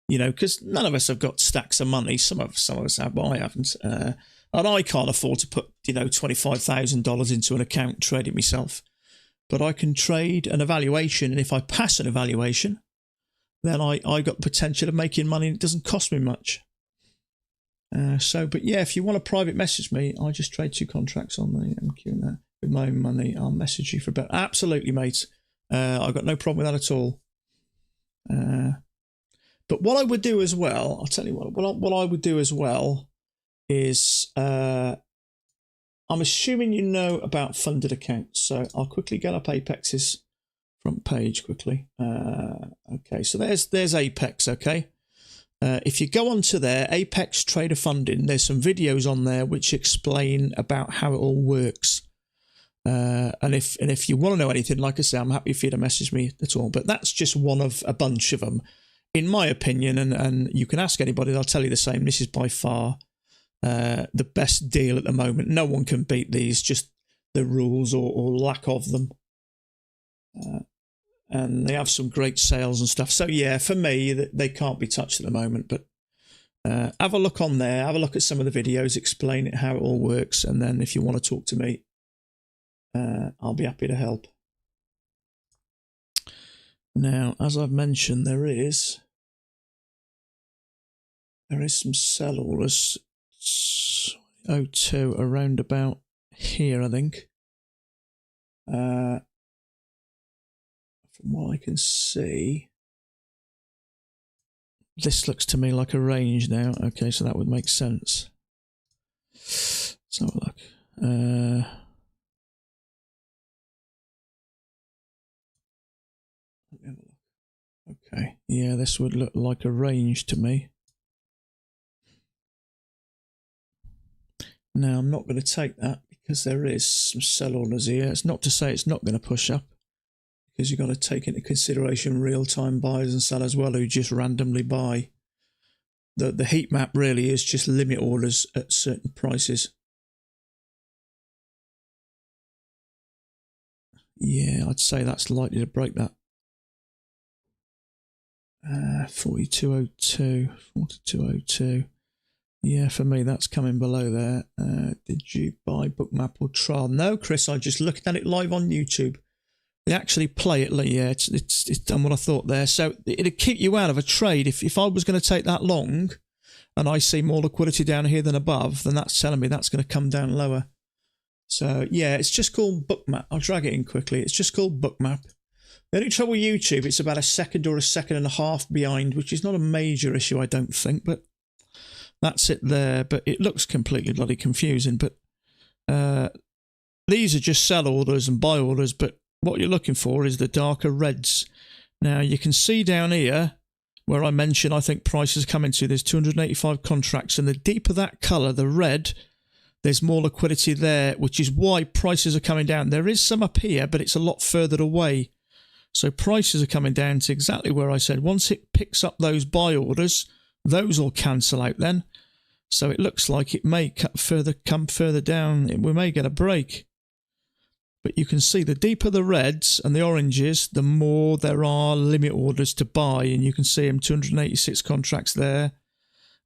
you know, because none of us have got stacks of money. Some of us have, but I haven't. And I can't afford to put, you know, $25,000 into an account, trade it myself. but I can trade an evaluation, and if I pass an evaluation, then I got potential of making money and it doesn't cost me much. But yeah, if you want to private message me, I just trade 2 contracts on the MQ now with my own money. I'll message you for about. Absolutely, mate. I've got no problem with that at all. But what I would do as well, I'll tell you what I would do as well is, I'm assuming you know about funded accounts. So I'll quickly get up Apex's front page quickly. Okay, so there's Apex, okay? If you go onto there, Apex Trader Funding, there's some videos on there which explain about how it all works. And if you want to know anything, like I say, I'm happy for you to message me at all. But that's just one of a bunch of them, in my opinion. And you can ask anybody; they'll tell you the same. This is by far the best deal at the moment. No one can beat these. Just the rules or lack of them. And they have some great sales and stuff. So yeah, for me, they can't be touched at the moment. But have a look on there. Have a look at some of the videos, explain it how it all works, and then if you want to talk to me, I'll be happy to help. Now, as I've mentioned, there is some sell orders 02 around about here, I think. From what I can see, this looks to me like a range now. Okay, so that would make sense. Let's have a look. Okay, yeah, this would look like a range to me. Now, I'm not going to take that because there is some sell orders here. It's not to say it's not going to push up, because you've got to take into consideration real-time buyers and sellers as well who just randomly buy. The heat map really is just limit orders at certain prices. Yeah, I'd say that's likely to break that. 4202, 4202. Yeah, for me, that's coming below there. Did you buy Bookmap or trial? No, Chris, I just looked at it live on YouTube. They actually play it, yeah, it's done what I thought there. So it'd keep you out of a trade. If I was going to take that long and I see more liquidity down here than above, then that's telling me that's going to come down lower. So yeah, it's just called Bookmap. I'll drag it in quickly. It's just called Bookmap. The only trouble with YouTube, it's about a second or a second and a half behind, which is not a major issue, I don't think, but that's it there. But it looks completely bloody confusing. But these are just sell orders and buy orders, but what you're looking for is the darker reds. Now, you can see down here where I mentioned I think prices come into, there's 285 contracts, and the deeper that colour, the red, there's more liquidity there, which is why prices are coming down. There is some up here, but it's a lot further away. So prices are coming down to exactly where I said. Once it picks up those buy orders, those will cancel out then. So it looks like it may come further down. We may get a break. But you can see the deeper the reds and the oranges, the more there are limit orders to buy. And you can see them, 286 contracts there.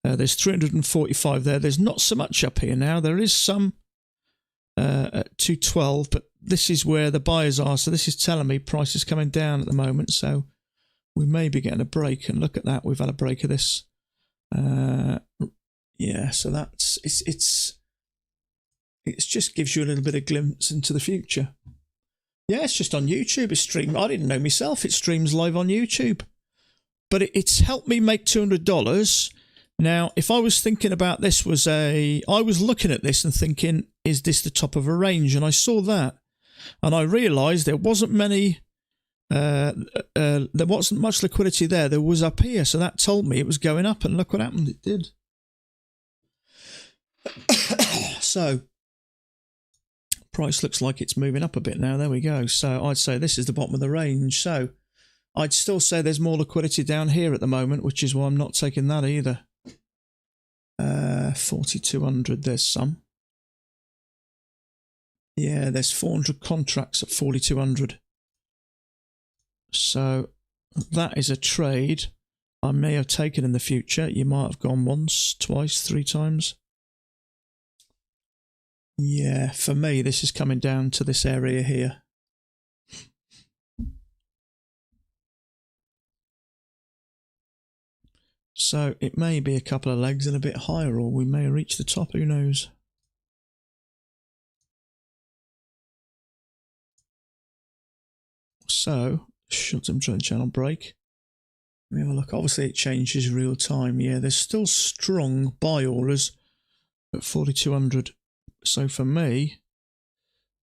There's 345 there. There's not so much up here now. There is some at 212, but this is where the buyers are. So this is telling me price is coming down at the moment. So we may be getting a break. And look at that. We've had a break of this. Yeah, so that's it just gives you a little bit of glimpse into the future. Yeah, it's just on YouTube. It's streamed. I didn't know myself. It streams live on YouTube. But it's helped me make $200. Now, if I was thinking about this I was looking at this and thinking, is this the top of a range? And I saw that. And I realised there wasn't many, there wasn't much liquidity there. There was up here. So that told me it was going up. And look what happened. It did. So price looks like it's moving up a bit now. There we go. So I'd say this is the bottom of the range. So I'd still say there's more liquidity down here at the moment, which is why I'm not taking that either. 4,200, there's some. Yeah, there's 400 contracts at 4,200. So that is a trade I may have taken in the future. You might have gone once, twice, 3 times. Yeah, for me, this is coming down to this area here. So it may be a couple of legs and a bit higher, or we may reach the top, who knows. So, shut some trend channel break. Let me have a look. Obviously it changes real time. Yeah, there's still strong buy orders at 4,200. So for me,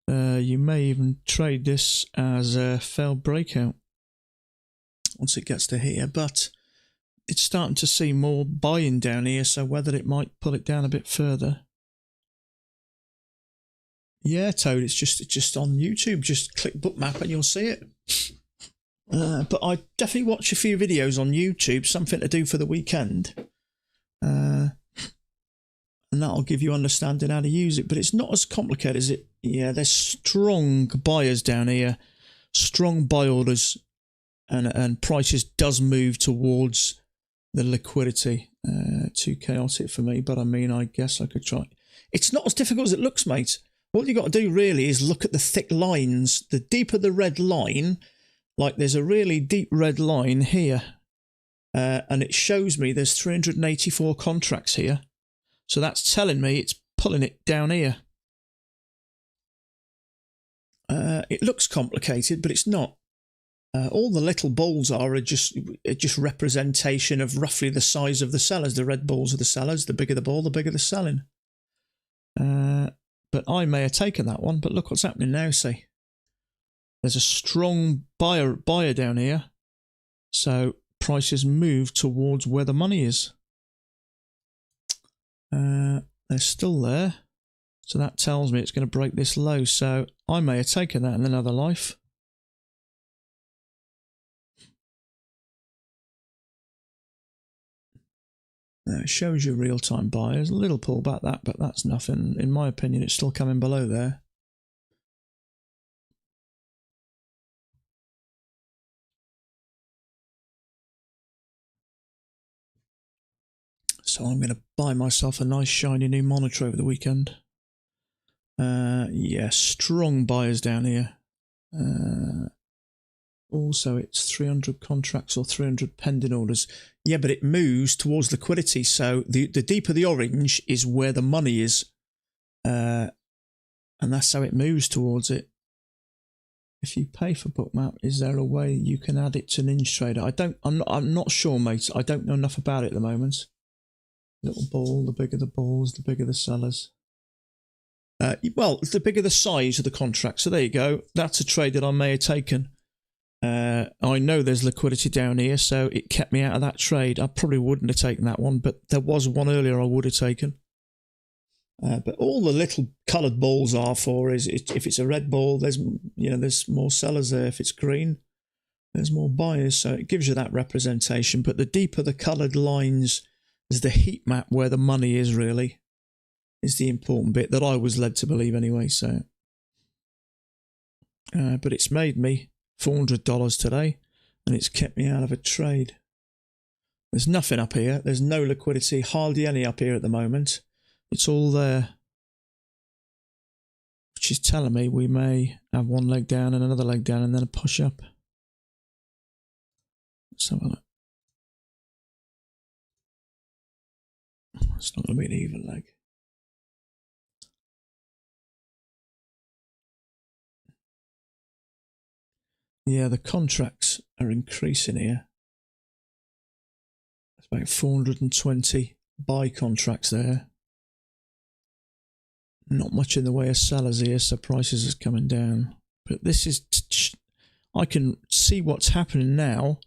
you may even trade this as a failed breakout once it gets to here, but it's starting to see more buying down here, so whether it might pull it down a bit further. Yeah, Toad, it's just on YouTube. Just click bookmap and you'll see it. But I definitely watch a few videos on YouTube, something to do for the weekend. And that'll give you understanding how to use it, but it's not as complicated as it. Yeah, there's strong buyers down here, strong buy orders, and prices does move towards the liquidity. Too chaotic for me, but I mean, I guess I could try. It's not as difficult as it looks, mate. What you got to do really is look at the thick lines. The deeper the red line, like there's a really deep red line here, and it shows me there's 384 contracts here. So that's telling me it's pulling it down here. It looks complicated, but it's not. All the little balls are just representation of roughly the size of the sellers. The red balls are the sellers. The bigger the ball, the bigger the selling. But I may have taken that one. But look what's happening now. See, there's a strong buyer down here. So prices move towards where the money is. They're still there. So that tells me it's going to break this low. So I may have taken that in another life. Now it shows you real-time buyers. A little pullback that, but that's nothing. In my opinion, it's still coming below there. So I'm going to buy myself a nice shiny new monitor over the weekend. Yeah, strong buyers down here. Also, it's 300 contracts or 300 pending orders. Yeah, but it moves towards liquidity. So the deeper the orange is where the money is. And that's how it moves towards it. If you pay for bookmap, is there a way you can add it to Ninja Trader? I'm not sure, mate. I don't know enough about it at the moment. Little ball, the bigger the balls, the bigger the sellers. Well, the bigger the size of the contract. So there you go. That's a trade that I may have taken. I know there's liquidity down here, so it kept me out of that trade. I probably wouldn't have taken that one, but there was one earlier I would have taken. But all the little coloured balls are for is if it's a red ball, there's more sellers there. If it's green, there's more buyers. So it gives you that representation. But the deeper the coloured lines is the heat map where the money is really, is the important bit that I was led to believe anyway. So, but it's made me $400 today, and it's kept me out of a trade. There's nothing up here. There's no liquidity, hardly any up here at the moment. It's all there, which is telling me we may have one leg down and another leg down and then a push up. Let's have a look. It's not going to be an even leg. Yeah, the contracts are increasing here. It's about 420 buy contracts there. Not much in the way of sellers here, so prices is coming down. But this is, I can see what's happening now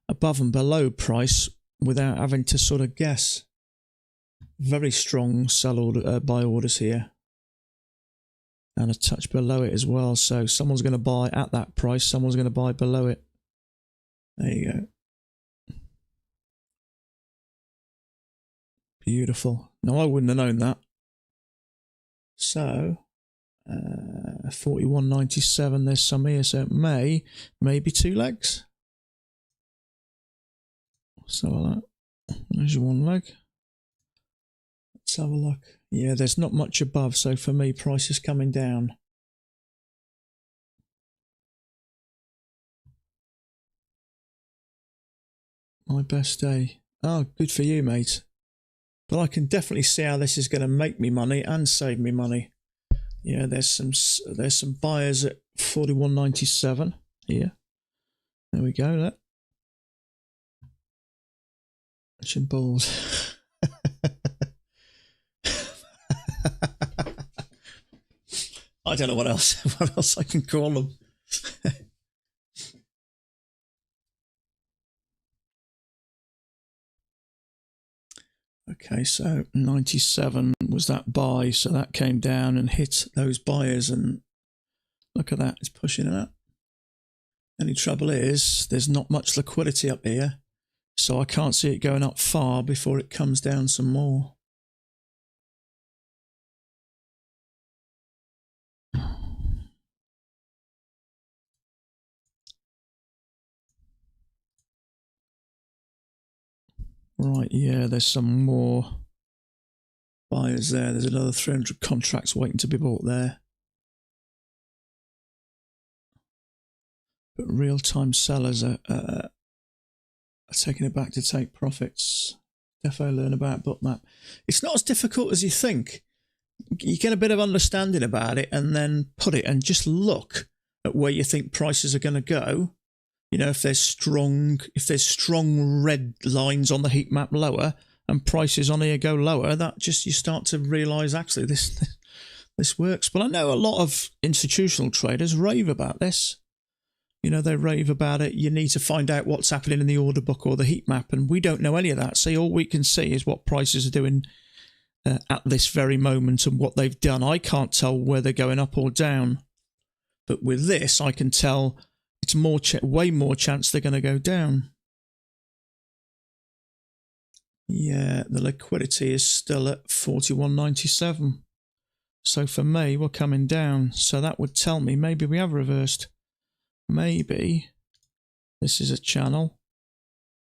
above and below price without having to sort of guess. Very strong buy orders here. And a touch below it as well. So someone's going to buy at that price, someone's going to buy below it. There you go. Beautiful. Now I wouldn't have known that. So 41.97, there's some here, so it maybe two legs. So there's your one leg. Let's have a look. Yeah, there's not much above, so for me, price is coming down. My best day. Oh, good for you, mate. But I can definitely see how this is going to make me money and save me money. Yeah, there's some buyers at 41.97 here. There we go. Look. Watching balls. I don't know what else I can call them. Okay, so 97 was that buy, so that came down and hit those buyers, and look at that, it's pushing it up. Only trouble is there's not much liquidity up here, so I can't see it going up far before it comes down some more. Right, yeah, there's some more buyers there. There's another 300 contracts waiting to be bought there. But real-time sellers are taking it back to take profits. Defo learn about bookmap. It's not as difficult as you think. You get a bit of understanding about it and then put it and just look at where you think prices are going to go. You know, if there's strong red lines on the heat map lower and prices on here go lower, that just you start to realise actually this works. But I know a lot of institutional traders rave about this. You know, they rave about it. You need to find out what's happening in the order book or the heat map, and we don't know any of that. So all we can see is what prices are doing at this very moment and what they've done. I can't tell where they're going up or down, but with this, I can tell it's way more chance they're going to go down. Yeah, the liquidity is still at 41.97. So for me, we're coming down. So that would tell me maybe we have reversed. Maybe this is a channel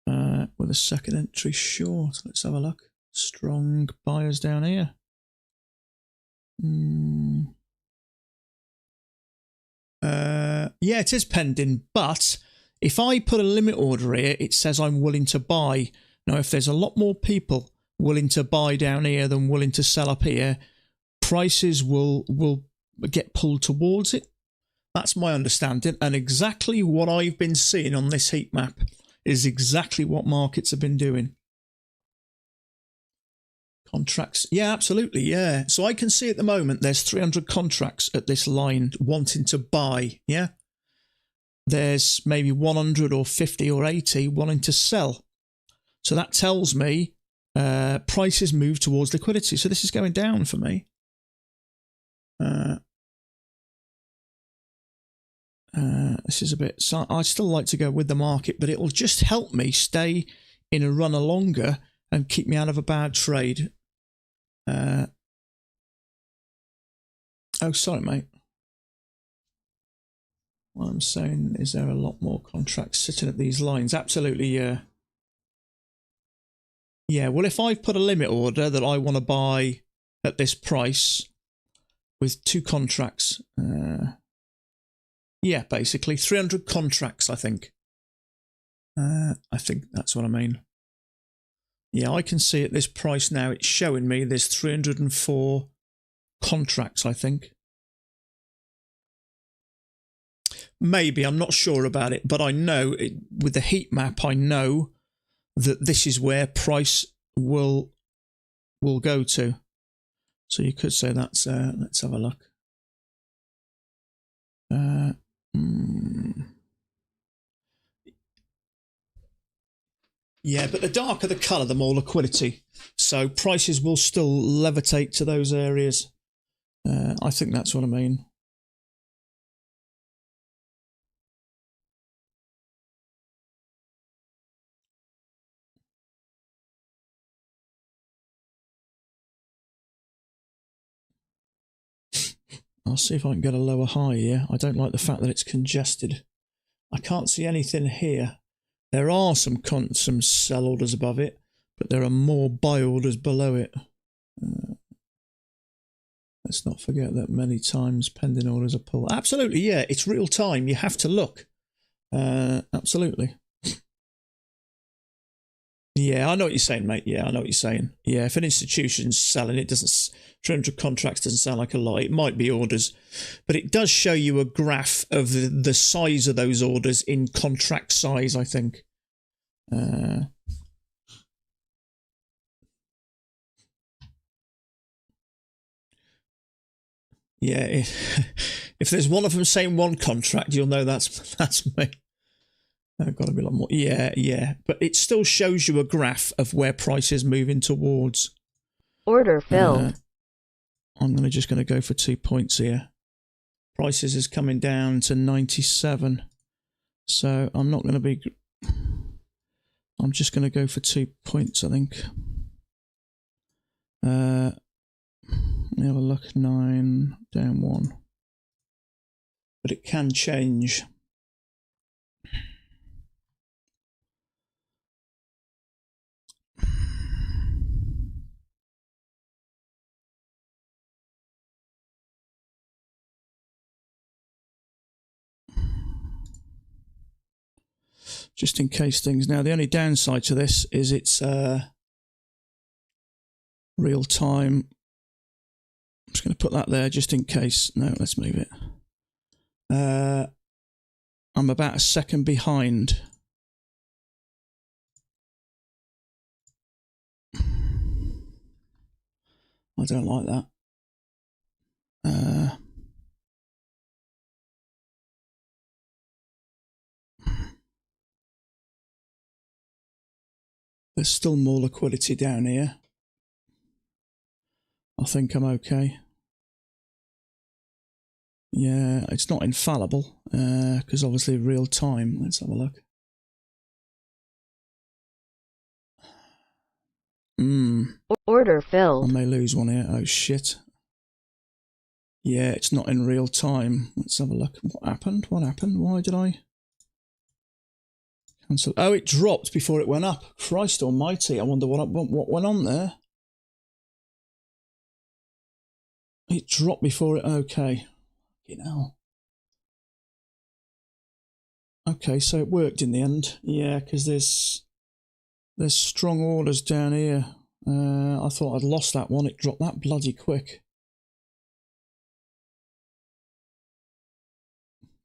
with a second entry short. Let's have a look. Strong buyers down here. Yeah, it is pending, but if I put a limit order here, it says I'm willing to buy. Now, if there's a lot more people willing to buy down here than willing to sell up here, prices will get pulled towards it. That's my understanding, and exactly what I've been seeing on this heat map is exactly what markets have been doing. Contracts, yeah, absolutely, yeah. So I can see at the moment there's 300 contracts at this line wanting to buy, yeah. There's maybe 100 or 50 or 80 wanting to sell. So that tells me prices move towards liquidity. So this is going down for me. This is a bit... So I still like to go with the market, but it will just help me stay in a runner longer and keep me out of a bad trade. Oh, sorry, mate. What I'm saying is there a lot more contracts sitting at these lines? Absolutely, yeah. Yeah, well, if I've put a limit order that I want to buy at this price with 2 contracts... yeah, basically 300 contracts, I think. I think that's what I mean. Yeah, I can see at this price now, it's showing me there's 304 contracts, I think. Maybe, I'm not sure about it, but I know, with the heat map, I know that this is where price will go to. So you could say that's, let's have a look. Yeah, but the darker the colour, the more liquidity. So prices will still levitate to those areas. I think that's what I mean. I'll see if I can get a lower high here. I don't like the fact that it's congested. I can't see anything here. There are some sell orders above it, but there are more buy orders below it. Let's not forget that many times pending orders are pulled. Absolutely, yeah, it's real time. You have to look. Absolutely. Yeah, I know what you're saying, mate. Yeah, I know what you're saying. Yeah, if an institution's selling, it doesn't. 300 contracts doesn't sound like a lot. It might be orders, but it does show you a graph of the size of those orders in contract size, I think. Yeah, if there's one of them saying one contract, you'll know that's me. I've got to be a lot more. Yeah. But it still shows you a graph of where price is moving towards. Order filled. I'm just going to go for 2 points here. Prices is coming down to 97. So I'm not going to be... I'm just going to go for 2 points, I think. Let me have a look. 9, down 1. But it can change. Just in case things... Now, the only downside to this is it's real time. I'm just going to put that there just in case. No, let's move it. I'm about a second behind. I don't like that. There's still more liquidity down here. I think I'm okay. Yeah, it's not infallible because obviously real time. Let's have a look. Order I filled. may lose one here. Oh shit. Yeah, it's not in real time. Let's have a look. What happened? What happened? Why did I cancel? Oh, it dropped before it went up. Christ almighty. I wonder what went on there. It dropped before it... Okay. You know. Okay, so it worked in the end. Yeah, because there's strong orders down here. I thought I'd lost that one. It dropped that bloody quick.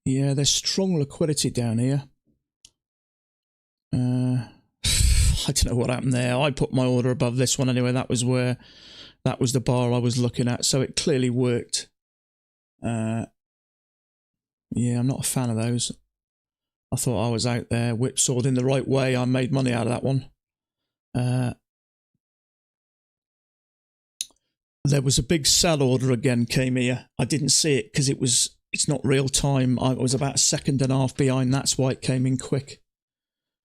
Yeah, there's strong liquidity down here. I don't know what happened there. I put my order above this one anyway. That was the bar I was looking at. So it clearly worked. Yeah, I'm not a fan of those. I thought I was out there whipsawed in the right way. I made money out of that one. There was a big sell order again came here. I didn't see it because it's not real time. I was about a second and a half behind. That's why it came in quick.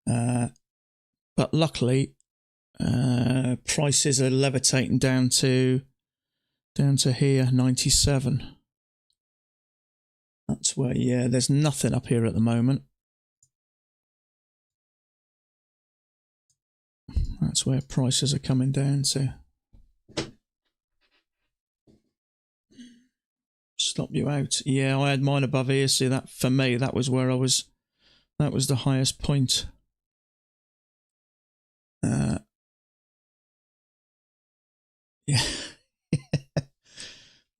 But luckily, prices are levitating down to here, 97. That's where, yeah, there's nothing up here at the moment. That's where prices are coming down to. Stop you out. Yeah, I had mine above here. See, that for me, that was where I was. That was the highest point. Yeah.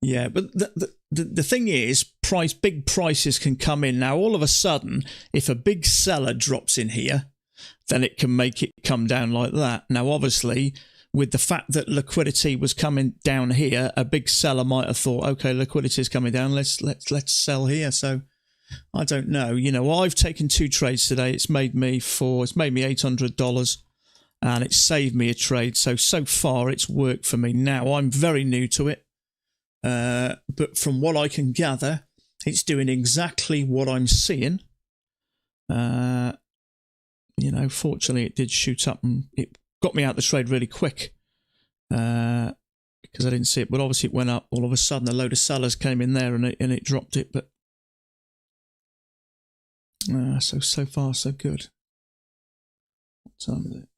Yeah, but the thing is, big prices can come in. Now, all of a sudden, if a big seller drops in here, then it can make it come down like that. Now, obviously, with the fact that liquidity was coming down here, a big seller might have thought, okay, liquidity is coming down, let's sell here. So I don't know. You know, I've taken 2 trades today. It's made me $800 and it's saved me a trade. So far it's worked for me. Now I'm very new to it. But from what I can gather, it's doing exactly what I'm seeing. You know, fortunately, it did shoot up and it got me out the trade really quick because I didn't see it. But obviously, it went up. All of a sudden, a load of sellers came in there and it dropped it. But so far, so good. What time is it?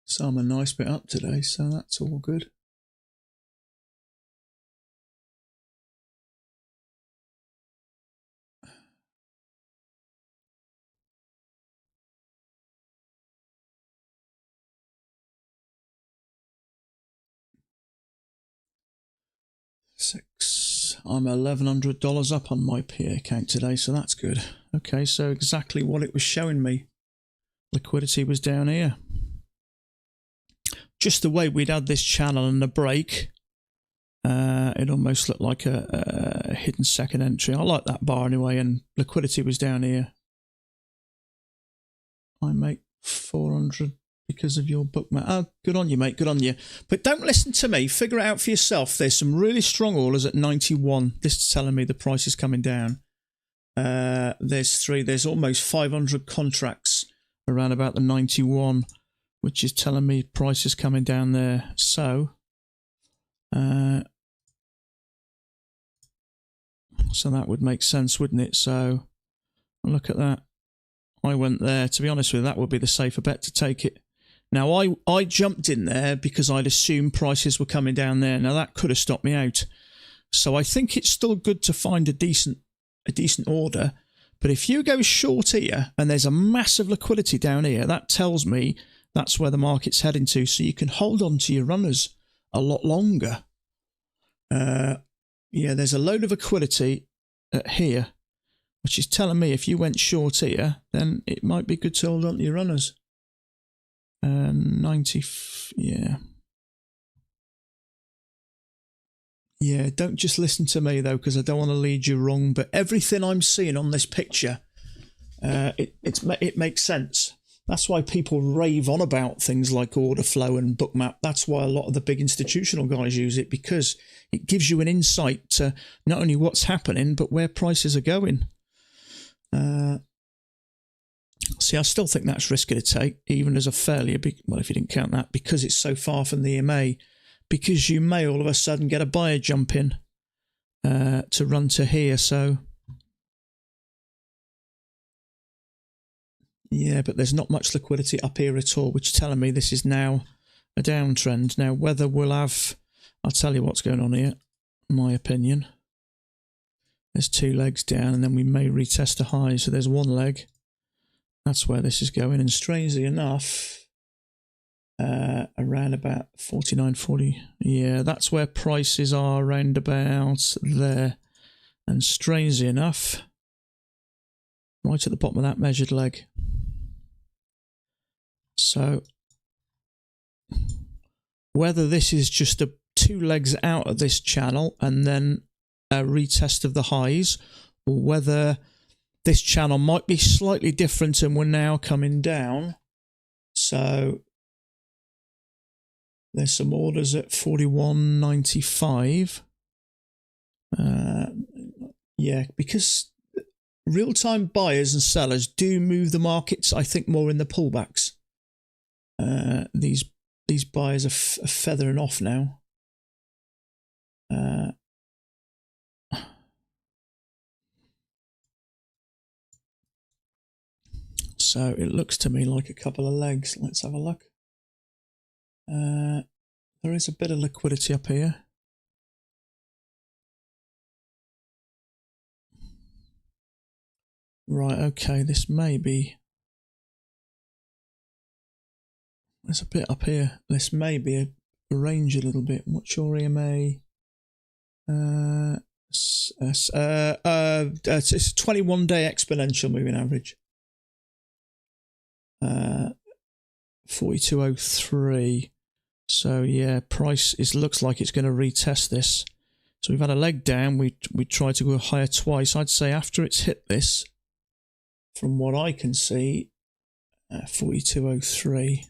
So I'm a nice bit up today, so that's all good. I'm $1,100 up on my PA account today, so that's good. Okay, so exactly what it was showing me. Liquidity was down here. Just the way we'd had this channel and the break, it almost looked like a hidden second entry. I like that bar anyway, and liquidity was down here. I make 400 because of your bookmark. Oh, good on you, mate. Good on you. But don't listen to me. Figure it out for yourself. There's some really strong orders at 91. This is telling me the price is coming down. There's 3. There's almost 500 contracts around about the 91, which is telling me price is coming down there. So, so that would make sense, wouldn't it? So, look at that. I went there. To be honest with you, that would be the safer bet to take it. Now, I jumped in there because I'd assumed prices were coming down there. Now, that could have stopped me out. So I think it's still good to find a decent order. But if you go short here and there's a massive liquidity down here, that tells me that's where the market's heading to. So you can hold on to your runners a lot longer. Yeah, there's a load of liquidity here, which is telling me if you went short here, then it might be good to hold on to your runners. 90, yeah. Yeah, don't just listen to me, though, because I don't want to lead you wrong. But everything I'm seeing on this picture, it makes sense. That's why people rave on about things like order flow and bookmap. That's why a lot of the big institutional guys use it, because it gives you an insight to not only what's happening, but where prices are going. See, I still think that's risky to take, even as a fairly big, well, if you didn't count that, because it's so far from the EMA, because you may all of a sudden get a buyer jump in to run to here. So, yeah, but there's not much liquidity up here at all, which is telling me this is now a downtrend. Now, whether we'll have, I'll tell you what's going on here, in my opinion. There's 2 legs down, and then we may retest a high. So there's 1 leg. That's where this is going. And strangely enough, around about 49.40. Yeah, that's where prices are, around about there. And strangely enough, right at the bottom of that measured leg. So, whether this is just 2 legs out of this channel and then a retest of the highs, or whether this channel might be slightly different and we're now coming down. So there's some orders at 41.95. Yeah, because real-time buyers and sellers do move the markets, I think, more in the pullbacks. These buyers are feathering off now. So it looks to me like a couple of legs. Let's have a look. There is a bit of liquidity up here. Right, okay, this may be... There's a bit up here. This may be a range a little bit. What's your EMA? It's a 21-day exponential moving average. 42.03. So yeah, price looks like it's going to retest this. So we've had a leg down. We tried to go higher twice. I'd say after it's hit this, from what I can see, 42.03.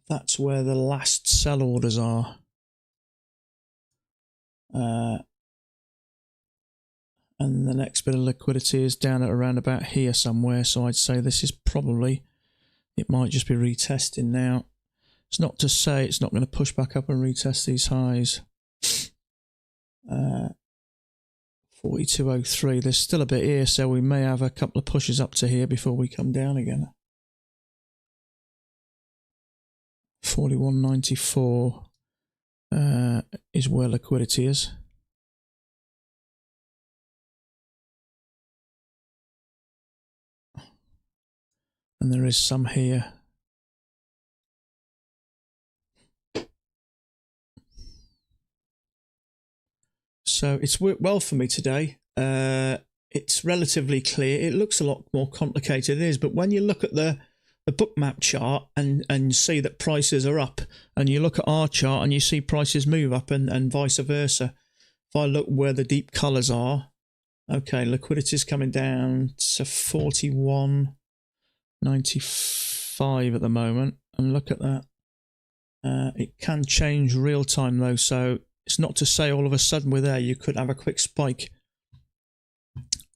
That's where the last sell orders are. And the next bit of liquidity is down at around about here somewhere. So I'd say this is probably, it might just be retesting now. It's not to say it's not going to push back up and retest these highs. 42.03. There's still a bit here, so we may have a couple of pushes up to here before we come down again. 41.94 is where liquidity is. And there is some here. So it's worked well for me today. It's relatively clear. It looks a lot more complicated, it is, but when you look at the book map chart and see that prices are up, and you look at our chart and you see prices move up, and vice versa. If I look where the deep colours are, okay, liquidity is coming down to 41.95 at the moment, and look at that. It can change real time though, so it's not to say all of a sudden we're there. You could have a quick spike.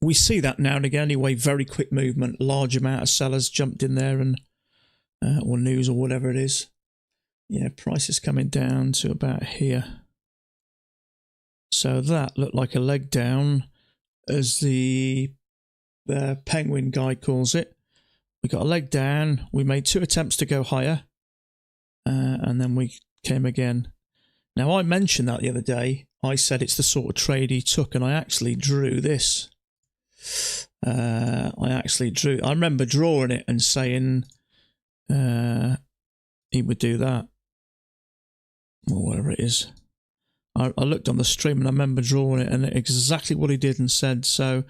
We see that now and again anyway, very quick movement, large amount of sellers jumped in there, and or news or whatever it is. Yeah, price is coming down to about here. So that looked like a leg down, as the penguin guy calls it. We got a leg down, we made 2 attempts to go higher, and then we came again. Now, I mentioned that the other day. I said it's the sort of trade he took, and I actually drew this. I remember drawing it and saying he would do that, or whatever it is. I looked on the stream and I remember drawing it and exactly what he did and said. So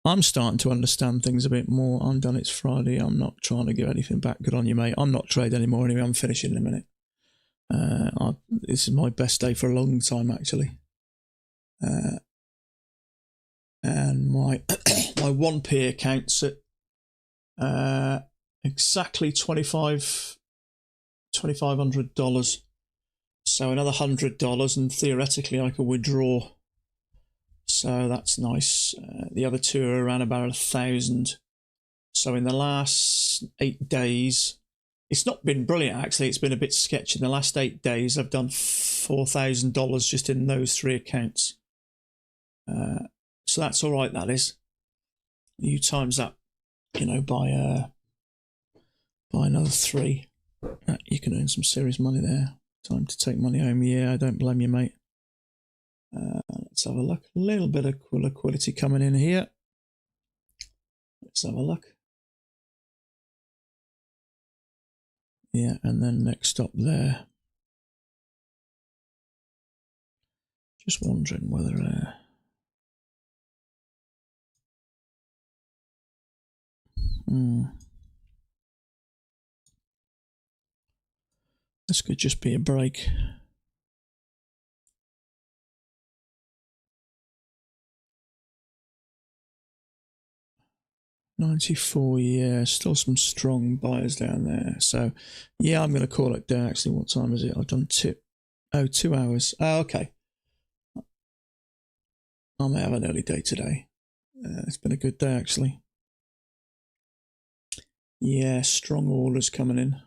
I'm starting to understand things a bit more. I'm done. It's Friday. I'm not trying to give anything back. Good on you, mate. I'm not trading anymore anyway. I'm finishing in a minute. This is my best day for a long time, actually. And my my 1p account's at exactly $2,500. So another $100, and theoretically I could withdraw. So that's nice. The other two are around about 1,000. So in the last 8 days, it's not been brilliant actually. It's been a bit sketchy. In the last 8 days, I've done $4,000 just in those 3 accounts. So that's all right. That is. You times that, you know, by another 3, you can earn some serious money there. Time to take money home. Yeah, I don't blame you, mate. Let's have a look. A little bit of liquidity coming in here. Let's have a look. Yeah, and then next up there. Just wondering whether this could just be a break. $94, yeah, still some strong buyers down there. So, yeah, I'm going to call it down. Actually, what time is it? I've done 2 hours. Oh, okay. I may have an early day today. It's been a good day, actually. Yeah, strong orders coming in.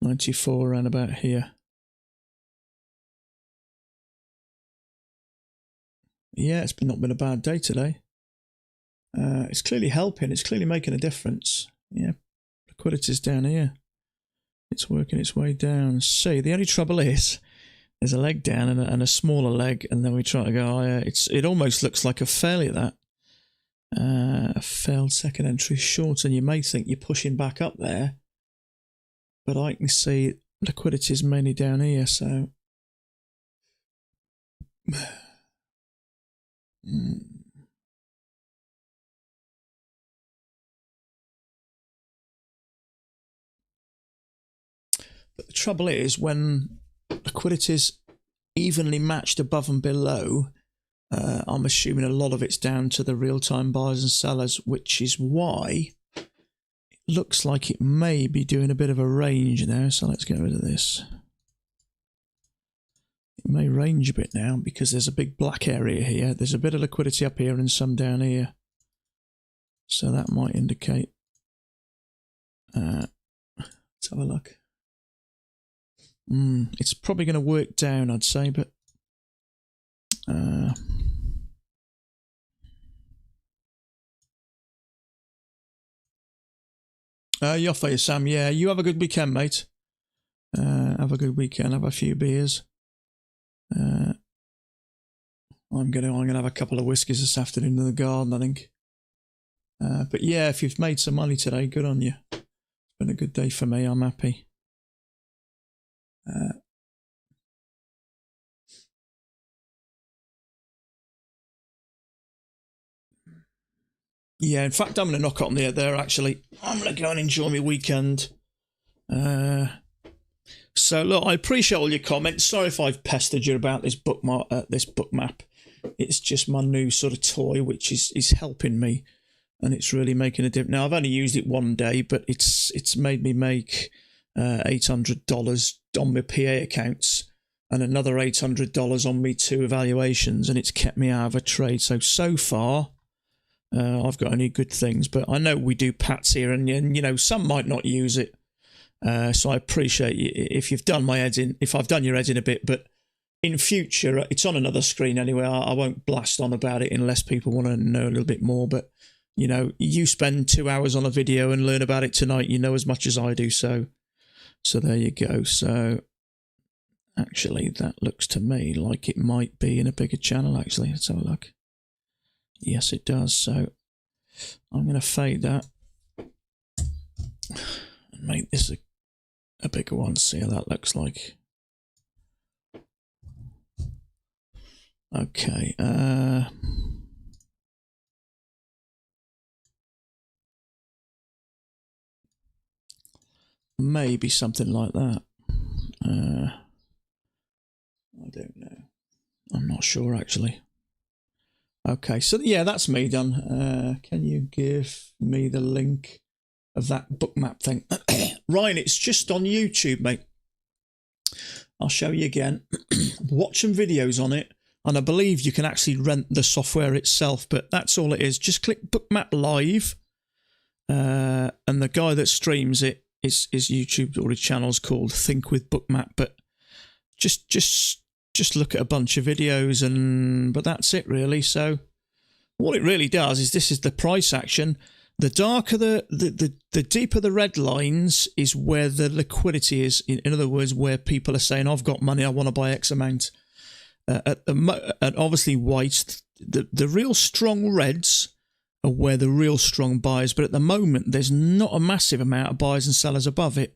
94 around about here. Yeah, it's not been a bad day today. It's clearly helping. It's clearly making a difference. Yeah, liquidity's down here. It's working its way down. See, the only trouble is there's a leg down and a smaller leg, and then we try to go higher. It almost looks like a failure, that. A failed second entry short, and you may think you're pushing back up there, but I can see liquidity is mainly down here, so But the trouble is, when liquidity is evenly matched above and below, I'm assuming a lot of it's down to the real-time buyers and sellers, which is why it looks like it may be doing a bit of a range now. So let's get rid of this. It may range a bit now because there's a big black area here. There's a bit of liquidity up here and some down here. So that might indicate. Let's have a look. It's probably going to work down, I'd say, but you off there, Sam? Yeah, you have a good weekend, mate. Have a good weekend. Have a few beers. I'm gonna have a couple of whiskies this afternoon in the garden, I think. But yeah, if you've made some money today, good on you. It's been a good day for me. I'm happy. Yeah, in fact, I'm going to knock on the head there, actually. I'm going to go and enjoy my weekend. So, look, I appreciate all your comments. Sorry if I've pestered you about this book map. It's just my new sort of toy, which is helping me, and it's really making a difference. Now, I've only used it one day, but it's made me make $800 on my PA accounts and another $800 on me 2 evaluations, and it's kept me out of a trade. So far, I've got only good things, but I know we do pats here, and you know, some might not use it. So I appreciate you if you've done my head in, if I've done your head in a bit, but in future, it's on another screen anyway. I won't blast on about it unless people want to know a little bit more. But, you know, you spend 2 hours on a video and learn about it tonight. You know as much as I do. So there you go. So actually, that looks to me like it might be in a bigger channel, actually. Let's have a look. Yes, it does. So I'm going to fade that and make this a bigger one. See how that looks like. Okay. Maybe something like that. I don't know. I'm not sure, actually. Okay, so yeah, that's me done. Can you give me the link of that book map thing? Ryan, it's just on YouTube, mate. I'll show you again. Watch some videos on it, and I believe you can actually rent the software itself, but that's all it is. Just click Bookmap Live, and the guy that streams it is YouTube, or his channel's called Think with Bookmap, but just look at a bunch of videos, but that's it really. So what it really does is, this is the price action. The darker the deeper the red lines is where the liquidity is. In other words, where people are saying, I've got money, I want to buy X amount. And obviously white, the real strong reds are where the real strong buyers, but at the moment there's not a massive amount of buyers and sellers above it.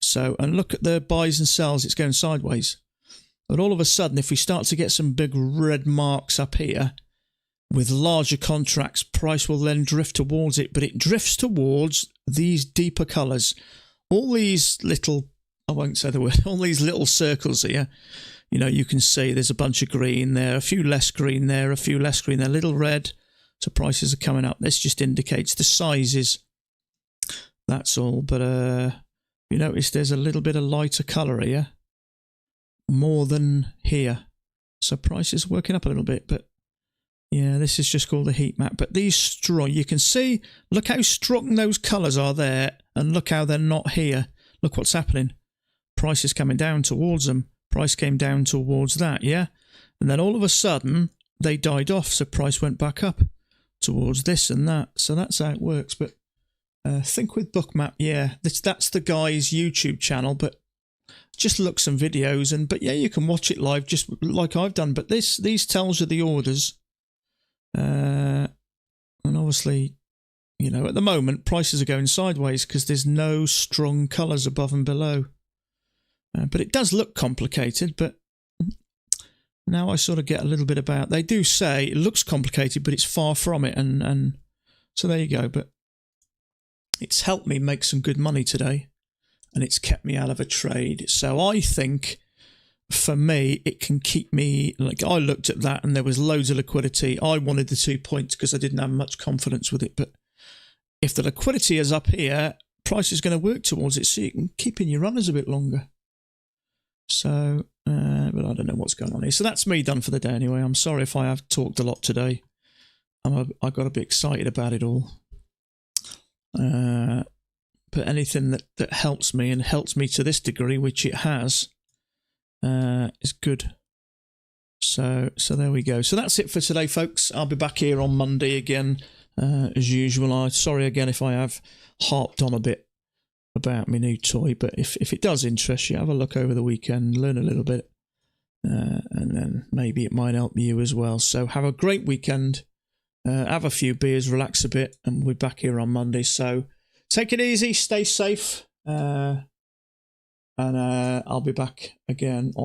So, and look at the buys and sells, it's going sideways. But all of a sudden, if we start to get some big red marks up here with larger contracts, price will then drift towards it, but it drifts towards these deeper colours. All these little, I won't say the word, all these little circles here, you know, you can see there's a bunch of green there, a few less green there, a few less green there, little red. So prices are coming up. This just indicates the sizes. That's all. But you notice there's a little bit of lighter colour here, more than here. So prices are working up a little bit, but yeah, this is just called the heat map. But these strong, you can see, look how strong those colours are there, and look how they're not here. Look what's happening. Price is coming down towards them. Price came down towards that, yeah? And then all of a sudden, they died off, so price went back up towards this and that. So that's how it works. But Think with Bookmap, yeah, that's the guy's YouTube channel, but just look some videos, but yeah, you can watch it live just like I've done. But these tells you the orders, and obviously, you know, at the moment prices are going sideways because there's no strong colours above and below. But it does look complicated. But now I sort of get a little bit about. They do say it looks complicated, but it's far from it, and so there you go. But it's helped me make some good money today. And it's kept me out of a trade. So I think, for me, it can keep me, like, I looked at that and there was loads of liquidity. I wanted the 2 points because I didn't have much confidence with it. But if the liquidity is up here, price is going to work towards it, so you can keep in your runners a bit longer. So, but I don't know what's going on here. So that's me done for the day anyway. I'm sorry if I have talked a lot today. I got a bit excited about it all. But anything that helps me, and helps me to this degree, which it has, is good. So there we go. So that's it for today, folks. I'll be back here on Monday again, as usual. I'm sorry again if I have harped on a bit about my new toy, but if it does interest you, have a look over the weekend, learn a little bit, and then maybe it might help you as well. So have a great weekend, have a few beers, relax a bit, and we're back here on Monday. So take it easy, stay safe, and I'll be back again on